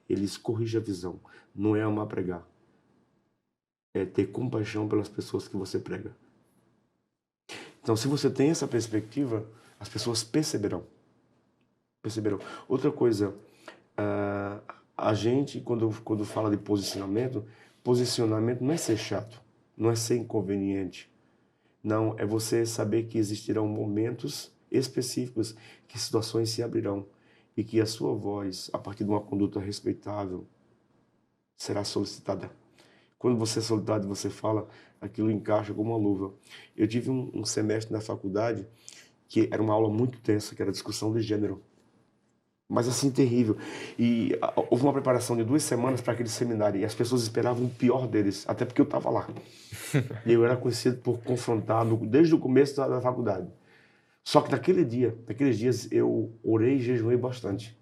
Ele disse, corrija a visão. Não é amar pregar. É ter compaixão pelas pessoas que você prega. Então, se você tem essa perspectiva, as pessoas perceberão. Outra coisa, a gente, quando fala de posicionamento não é ser chato, não é ser inconveniente. Não, é você saber que existirão momentos específicos que situações se abrirão e que a sua voz, a partir de uma conduta respeitável, será solicitada. Quando você é solicitado e você fala, aquilo encaixa como uma luva. Eu tive um semestre na faculdade que era uma aula muito tensa, que era discussão de gênero. Mas assim, terrível. E houve uma preparação de 2 semanas para aquele seminário e as pessoas esperavam o pior deles, até porque eu estava lá. E eu era conhecido por confrontar desde o começo da faculdade. Só que naqueles dias, eu orei e jejuei bastante.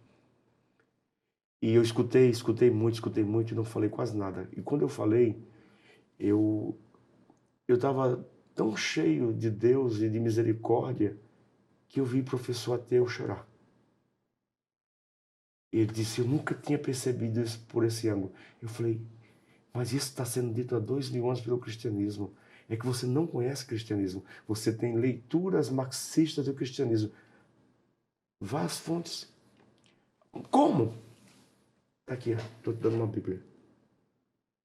E eu escutei muito e não falei quase nada. E quando eu falei, eu estava tão cheio de Deus e de misericórdia que eu vi o professor ateu chorar. Ele disse, eu nunca tinha percebido isso por esse ângulo. Eu falei, mas isso está sendo dito há 2000 anos pelo cristianismo. É que você não conhece o cristianismo. Você tem leituras marxistas do cristianismo. Vá às fontes. Como? Está aqui, estou te dando uma Bíblia.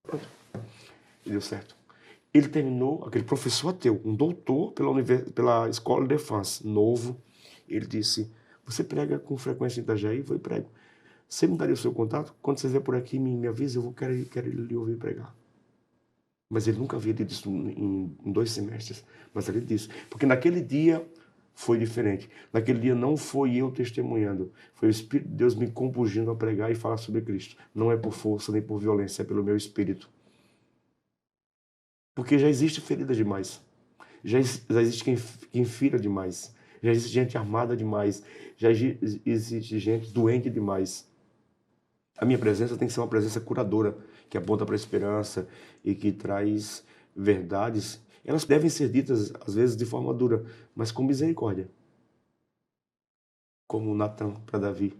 Pronto. E deu certo. Ele terminou, aquele professor ateu, um doutor pela Escola de France, novo. Ele disse, você prega com frequência em Itajaí? Eu falei, prego. Você me daria o seu contato? Quando você vier por aqui, me avisa, quero lhe ouvir pregar. Mas ele nunca havia dito isso em 2 semestres. Mas ele disse, porque naquele dia foi diferente. Naquele dia não foi eu testemunhando, foi o Espírito de Deus me compungindo a pregar e falar sobre Cristo. Não é por força nem por violência, é pelo meu Espírito. Porque já existe ferida demais. Já existe quem fira demais. Já existe gente armada demais. Já existe gente doente demais. A minha presença tem que ser uma presença curadora, que aponta para a esperança e que traz verdades. Elas devem ser ditas, às vezes, de forma dura, mas com misericórdia. Como Natan para Davi.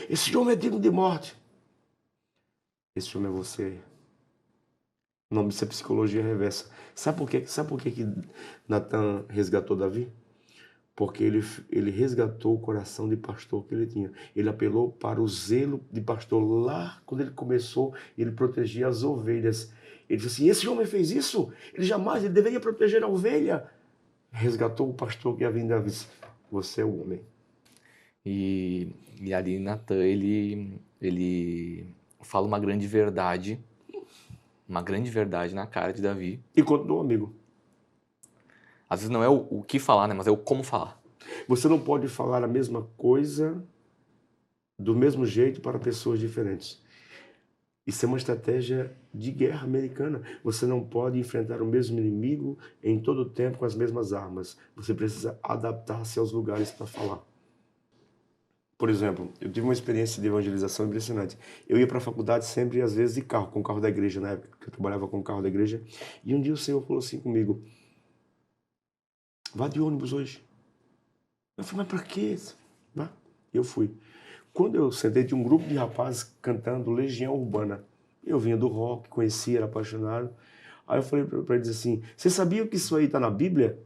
Esse homem é digno de morte. Esse homem é você. O nome disso é psicologia reversa. Sabe por que Natan resgatou Davi? Porque ele resgatou o coração de pastor que ele tinha. Ele apelou para o zelo de pastor. Lá, quando ele começou, ele protegia as ovelhas. Ele disse assim, esse homem fez isso? Ele deveria proteger a ovelha. Resgatou o pastor que havia em Davi. Você é o homem. E ali Natan, ele fala uma grande verdade na cara de Davi. E continuou, amigo. Às vezes não é o que falar, né? Mas é o como falar. Você não pode falar a mesma coisa do mesmo jeito para pessoas diferentes. Isso é uma estratégia de guerra americana. Você não pode enfrentar o mesmo inimigo em todo o tempo com as mesmas armas. Você precisa adaptar-se aos lugares para falar. Por exemplo, eu tive uma experiência de evangelização impressionante. Eu ia para a faculdade sempre, às vezes, de carro, com o carro da igreja, na época que eu trabalhava com o carro da igreja. E um dia o Senhor falou assim comigo, vá de ônibus hoje. Eu falei, mas para quê? Vá. Eu fui. Quando eu sentei, tinha um grupo de rapazes cantando Legião Urbana. Eu vinha do rock, conhecia, era apaixonado. Aí eu falei para eles assim, você sabia que isso aí está na Bíblia?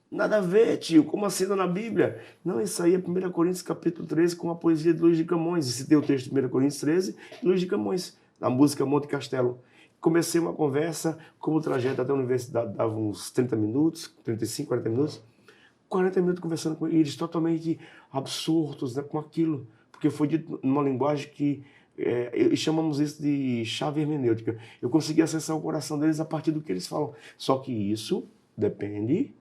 Nada a ver, tio, como assim está na Bíblia? Não, isso aí é 1 Coríntios capítulo 13 com a poesia de Luiz de Camões. E citei o texto de 1 Coríntios 13 e Luiz de Camões, na música Monte Castelo. Comecei uma conversa, como o trajeto até a universidade dava uns 30 minutos, 35, 40 minutos. 40 minutos conversando com eles, totalmente absurdos, né, com aquilo. Porque foi dito numa linguagem que chamamos isso de chave hermenêutica. Eu consegui acessar o coração deles a partir do que eles falam. Só que isso depende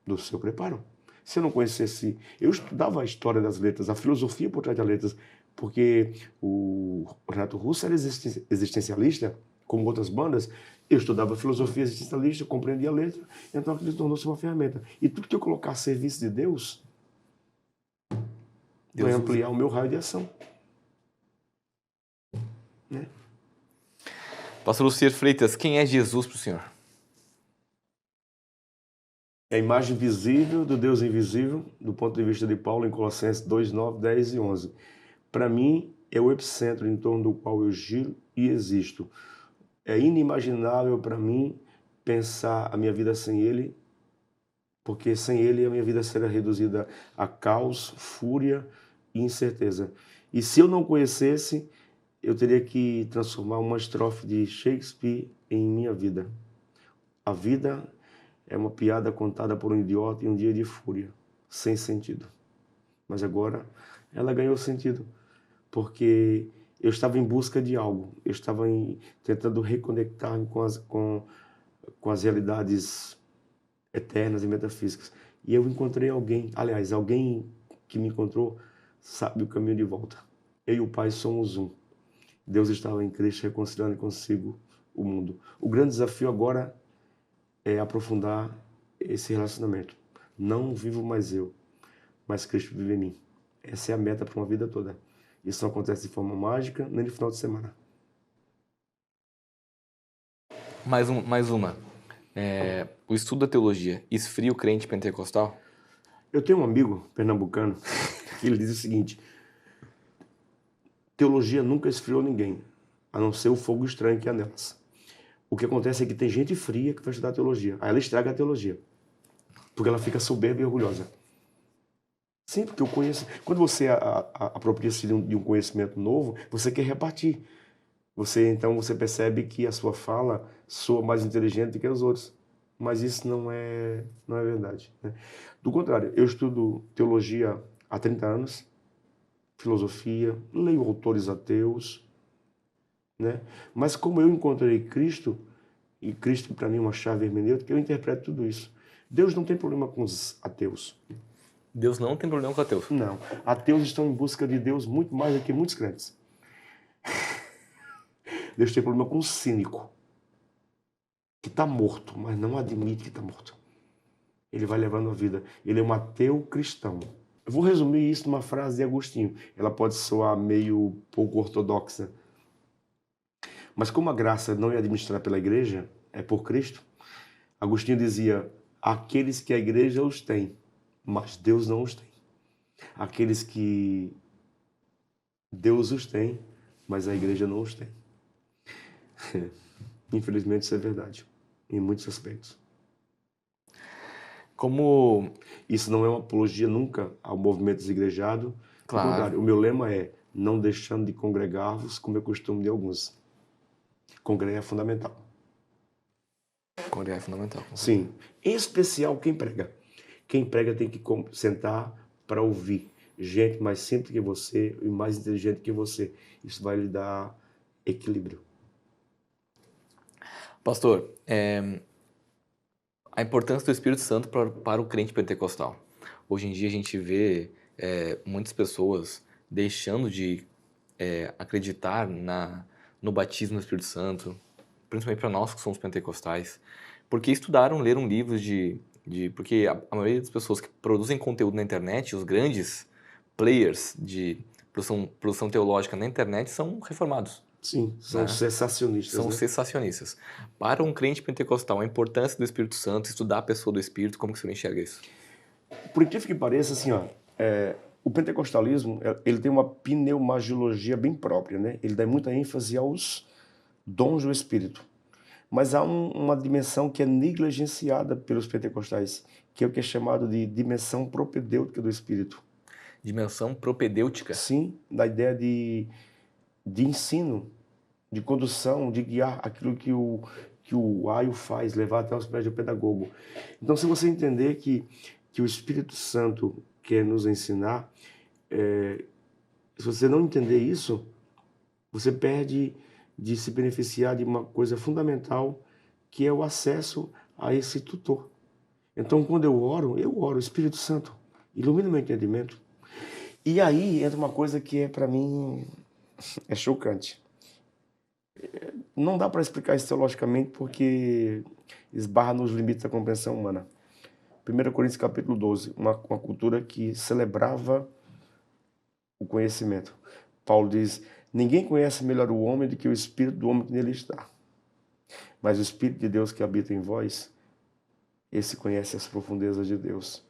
do seu preparo. Se eu não conhecesse... Eu estudava a história das letras, a filosofia por trás das letras, porque o Renato Russo era existencialista, como outras bandas. Eu estudava filosofia existencialista, compreendia a letra, então aquilo tornou-se uma ferramenta. E tudo que eu colocar a serviço de Deus vai ampliar o meu raio de ação. Né? Pastor Lucier Freitas, quem é Jesus para o senhor? É a imagem visível do Deus invisível, do ponto de vista de Paulo, em Colossenses 2, 9, 10 e 11. Para mim, é o epicentro em torno do qual eu giro e existo. É inimaginável para mim pensar a minha vida sem ele, porque sem ele a minha vida será reduzida a caos, fúria e incerteza. E se eu não conhecesse, eu teria que transformar uma estrofe de Shakespeare em minha vida. A vida é uma piada contada por um idiota em um dia de fúria, sem sentido. Mas agora ela ganhou sentido, porque eu estava em busca de algo, eu estava tentando reconectar-me com as realidades eternas e metafísicas. E eu encontrei alguém, aliás, alguém que me encontrou sabe o caminho de volta. Eu e o Pai somos um. Deus estava em Cristo reconciliando consigo o mundo. O grande desafio agora é aprofundar esse relacionamento. Não vivo mais eu, mas Cristo vive em mim. Essa é a meta para uma vida toda. Isso não acontece de forma mágica, nem de final de semana. Mais uma. O estudo da teologia esfria o crente pentecostal? Eu tenho um amigo pernambucano que ele diz o seguinte: teologia nunca esfriou ninguém, a não ser o fogo estranho que há nelas. O que acontece é que tem gente fria que vai estudar teologia. Aí ela estraga a teologia, porque ela fica soberba e orgulhosa. Sim, porque eu conheço. Quando você apropria-se de um conhecimento novo, você quer repartir. Então você percebe que a sua fala soa mais inteligente do que os outros. Mas isso não é verdade. Né? Do contrário, eu estudo teologia há 30 anos, filosofia, leio autores ateus, né? Mas como eu encontrei Cristo, e Cristo para mim é uma chave hermenêutica, eu interpreto tudo isso. Deus não tem problema com os ateus. Deus não tem problema com ateus. Não. Ateus estão em busca de Deus muito mais do que muitos crentes. Deus tem problema com o cínico, que está morto, mas não admite que está morto. ele vai levando a vida. Ele é um ateu cristão. Eu vou resumir isso numa frase de Agostinho. Ela pode soar meio pouco ortodoxa. Mas como a graça não é administrada pela igreja, é por Cristo, Agostinho dizia, aqueles que a igreja os tem, mas Deus não os tem. Aqueles que Deus os tem, mas a igreja não os tem. Infelizmente isso é verdade, em muitos aspectos. Como... Isso não é uma apologia nunca ao movimento desigrejado. Claro. Ao contrário, o meu lema é, não deixando de congregar-vos, como é costume de alguns. Congregar é fundamental. Congregar é fundamental. Sim, em especial quem prega. Quem prega tem que sentar para ouvir gente mais simples que você e mais inteligente que você. Isso vai lhe dar equilíbrio. Pastor, a importância do Espírito Santo para o crente pentecostal. Hoje em dia a gente vê muitas pessoas deixando de acreditar no batismo do Espírito Santo, principalmente para nós que somos pentecostais, porque estudaram, leram livros porque a maioria das pessoas que produzem conteúdo na internet, os grandes players de produção teológica na internet são reformados. Sim, são cessacionistas. São cessacionistas. Para um crente pentecostal, a importância do Espírito Santo, estudar a pessoa do Espírito, como que você enxerga isso? Por incrível que pareça, assim, o pentecostalismo ele tem uma pneumagiologia bem própria, né? Ele dá muita ênfase aos dons do Espírito. Mas há uma dimensão que é negligenciada pelos pentecostais, que é o que é chamado de dimensão propedêutica do Espírito. Dimensão propedêutica? Sim, da ideia de ensino, de condução, de guiar aquilo que o aio faz, levar até os pés do pedagogo. Então, se você entender que o Espírito Santo quer nos ensinar, se você não entender isso, você perde de se beneficiar de uma coisa fundamental, que é o acesso a esse tutor. Então, quando eu oro, Espírito Santo, ilumina meu entendimento. E aí entra uma coisa que para mim é chocante. Não dá para explicar isso teologicamente porque esbarra nos limites da compreensão humana. 1 Coríntios capítulo 12, uma cultura que celebrava o conhecimento. Paulo diz, ninguém conhece melhor o homem do que o espírito do homem que nele está. Mas o Espírito de Deus que habita em vós, esse conhece as profundezas de Deus.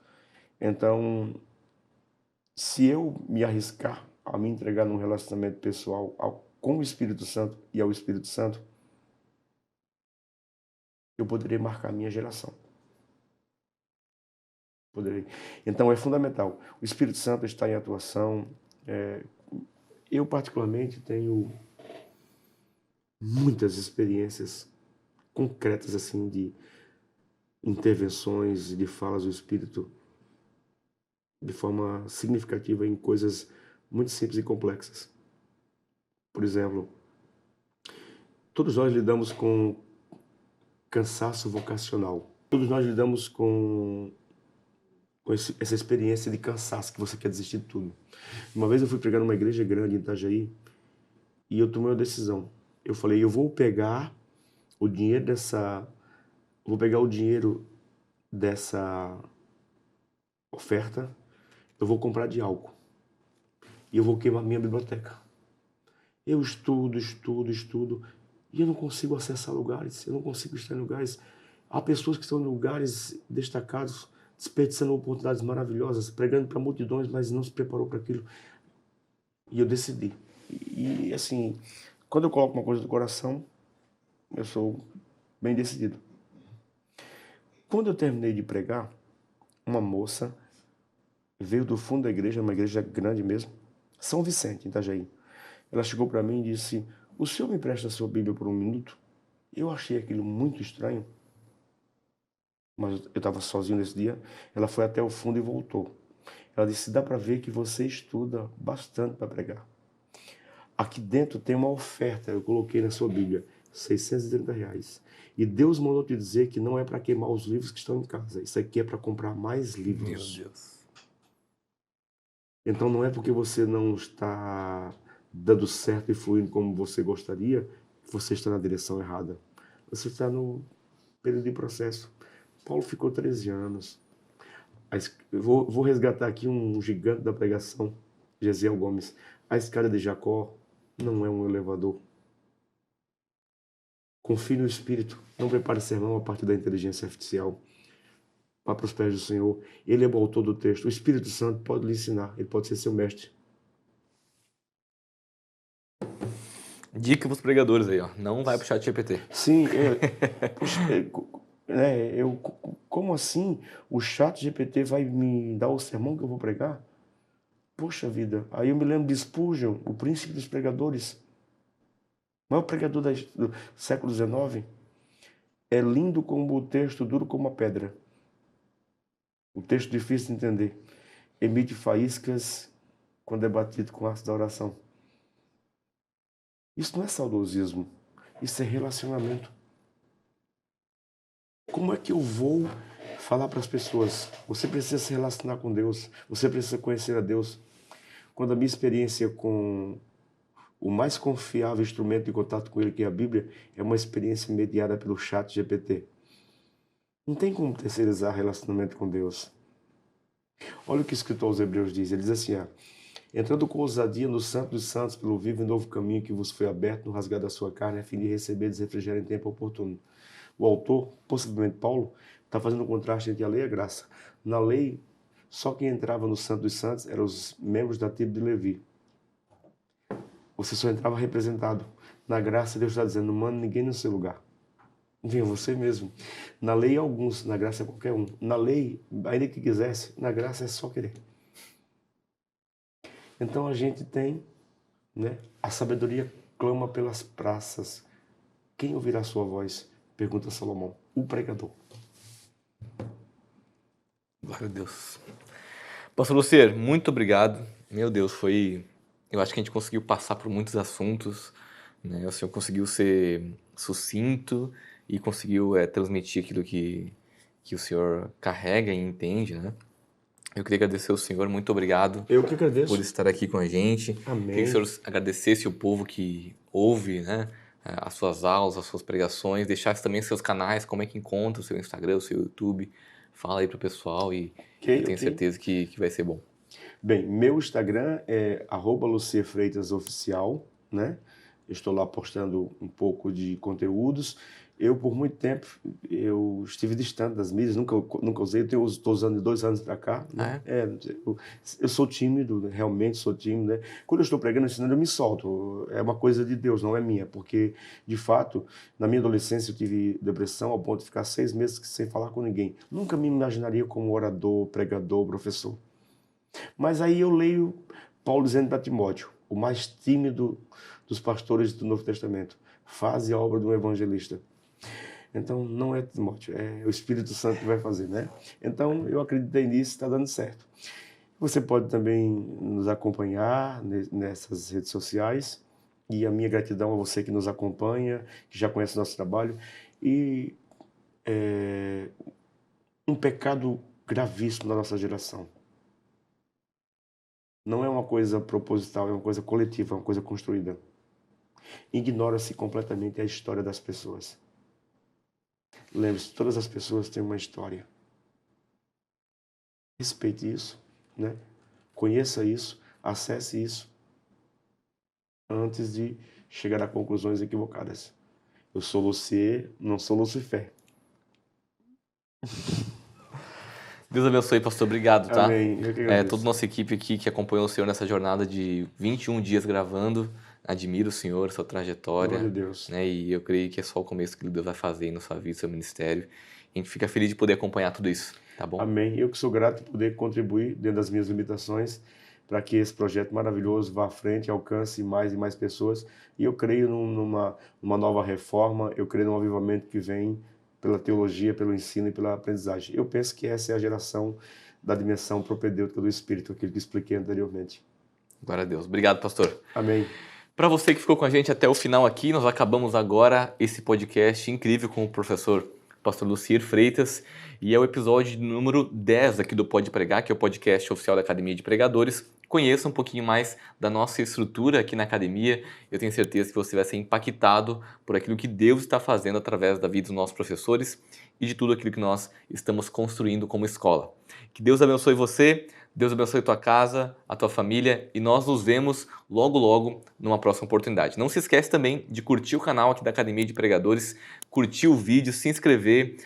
Então, se eu me arriscar a me entregar num relacionamento pessoal com o Espírito Santo e ao Espírito Santo, eu poderei marcar a minha geração. Poderei. Então é fundamental. O Espírito Santo está em atuação. Eu particularmente tenho muitas experiências concretas assim de intervenções, de falas do Espírito de forma significativa em coisas muito simples e complexas. Por exemplo, todos nós lidamos com cansaço vocacional. Todos nós lidamos com essa experiência de cansaço, que você quer desistir de tudo. Uma vez eu fui pregar numa igreja grande em Itajaí e eu tomei uma decisão. Eu falei, eu vou pegar o dinheiro dessa oferta, eu vou comprar de álcool e eu vou queimar minha biblioteca. Eu estudo e eu não consigo acessar lugares, eu não consigo estar em lugares. Há pessoas que estão em lugares destacados, desperdiçando oportunidades maravilhosas, pregando para multidões, mas não se preparou para aquilo. E eu decidi. E assim, quando eu coloco uma coisa do coração, eu sou bem decidido. Quando eu terminei de pregar, uma moça veio do fundo da igreja, uma igreja grande mesmo, São Vicente, em Itajaí. Ela chegou para mim e disse, o senhor me empresta a sua Bíblia por um minuto? Eu achei aquilo muito estranho, mas eu estava sozinho nesse dia. Ela foi até o fundo e voltou. Ela disse, dá para ver que você estuda bastante para pregar. Aqui dentro tem uma oferta, eu coloquei na sua Bíblia, R$630. E Deus mandou te dizer que não é para queimar os livros que estão em casa. Isso aqui é para comprar mais livros. Meu Deus. Então não é porque você não está dando certo e fluindo como você gostaria, que você está na direção errada. Você está no período de processo. Paulo ficou 13 anos. Eu vou resgatar aqui um gigante da pregação, Gesiel Gomes. A escada de Jacó não é um elevador. Confie no Espírito. Não prepare sermão a partir da inteligência artificial. Vá para os pés do Senhor. Ele é o autor do texto. O Espírito Santo pode lhe ensinar. Ele pode ser seu mestre. Dica para os pregadores aí, ó. Não vai pro ChatGPT. Sim. Como assim o ChatGPT vai me dar o sermão que eu vou pregar? Poxa vida. Aí eu me lembro de Spurgeon, o príncipe dos pregadores. O maior pregador do século XIX. É lindo como o texto, duro como a pedra. O texto difícil de entender. Emite faíscas quando é batido com ácido da oração. Isso não é saudosismo. Isso é relacionamento. Como é que eu vou falar para as pessoas? Você precisa se relacionar com Deus. Você precisa conhecer a Deus. Quando a minha experiência com o mais confiável instrumento de contato com Ele, que é a Bíblia, é uma experiência mediada pelo ChatGPT. Não tem como terceirizar relacionamento com Deus. Olha o que o escritor aos Hebreus diz. Ele diz assim, entrando com ousadia no Santo dos Santos, pelo vivo e novo caminho que vos foi aberto no rasgar da sua carne, a fim de receber refrigério em tempo oportuno. O autor, possivelmente Paulo, está fazendo um contraste entre a lei e a graça. Na lei, só quem entrava no Santo dos Santos eram os membros da tribo de Levi. Você só entrava representado. Na graça, Deus está dizendo, não manda ninguém no seu lugar. Venha você mesmo. Na lei, alguns. Na graça, é qualquer um. Na lei, ainda que quisesse, na graça é só querer. Então a gente tem, a sabedoria clama pelas praças. Quem ouvirá a sua voz? Pergunta Salomão. O pregador. Glória a Deus. Pastor Lucier, muito obrigado. Meu Deus, eu acho que a gente conseguiu passar por muitos assuntos, né? O senhor conseguiu ser sucinto e conseguiu transmitir aquilo que o senhor carrega e entende, né? Eu queria agradecer ao senhor, muito obrigado. Eu que agradeço. Por estar aqui com a gente. Amém. Queria que o senhor agradecesse o povo que ouve, né? As suas aulas, as suas pregações, deixasse também seus canais, como é que encontra o seu Instagram, o seu YouTube. Fala aí pro pessoal e eu tenho certeza que vai ser bom. Bem, meu Instagram é @lucierfreitasoficial, né? Eu estou lá postando um pouco de conteúdos. Eu, por muito tempo, eu estive distante das mídias, nunca usei, estou usando de 2 anos para cá. Né? Eu sou tímido, realmente sou tímido. Né? Quando eu estou pregando, ensinando, eu me solto. É uma coisa de Deus, não é minha, porque, de fato, na minha adolescência eu tive depressão ao ponto de ficar 6 meses sem falar com ninguém. Nunca me imaginaria como orador, pregador, professor. Mas aí eu leio Paulo dizendo para Timóteo, o mais tímido dos pastores do Novo Testamento, faze a obra de um evangelista. Então, não é Timóteo, é o Espírito Santo que vai fazer, né? Então, eu acreditei nisso, está dando certo. Você pode também nos acompanhar nessas redes sociais, e a minha gratidão a você que nos acompanha, que já conhece o nosso trabalho, e um pecado gravíssimo da nossa geração. Não é uma coisa proposital, é uma coisa coletiva, é uma coisa construída. Ignora-se completamente a história das pessoas. Lembre-se, todas as pessoas têm uma história. Respeite isso, né? Conheça isso, acesse isso, antes de chegar a conclusões equivocadas. Eu sou Lucier, não sou Lucifer. Deus abençoe, pastor. Obrigado, tá? Amém. Eu que agradeço. Toda a nossa equipe aqui que acompanhou o senhor nessa jornada de 21 dias gravando. Admiro o senhor, sua trajetória. Glória a Deus. Né? E eu creio que é só o começo que Deus vai fazer aí na sua vida, no seu ministério. A gente fica feliz de poder acompanhar tudo isso, tá bom? Amém. Eu que sou grato por poder contribuir dentro das minhas limitações para que esse projeto maravilhoso vá à frente, alcance mais e mais pessoas. E eu creio numa nova reforma, eu creio num avivamento que vem pela teologia, pelo ensino e pela aprendizagem. Eu penso que essa é a geração da dimensão propedêutica do Espírito, aquilo que expliquei anteriormente. Glória a Deus. Obrigado, pastor. Amém. Para você que ficou com a gente até o final aqui, nós acabamos agora esse podcast incrível com o professor pastor Lucier Freitas, e é o episódio número 10 aqui do Pode Pregar, que é o podcast oficial da Academia de Pregadores, conheça um pouquinho mais da nossa estrutura aqui na academia. Eu tenho certeza que você vai ser impactado por aquilo que Deus está fazendo através da vida dos nossos professores e de tudo aquilo que nós estamos construindo como escola. Que Deus abençoe você, Deus abençoe a tua casa, a tua família e nós nos vemos logo logo numa próxima oportunidade. Não se esquece também de curtir o canal aqui da Academia de Pregadores, curtir o vídeo, se inscrever,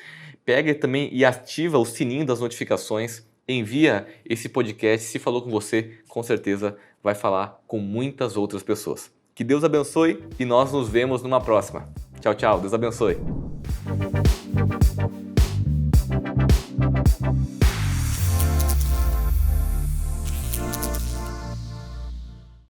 pega também e ativa o sininho das notificações, envia esse podcast, se falou com você, com certeza vai falar com muitas outras pessoas. Que Deus abençoe e nós nos vemos numa próxima. Tchau, tchau, Deus abençoe.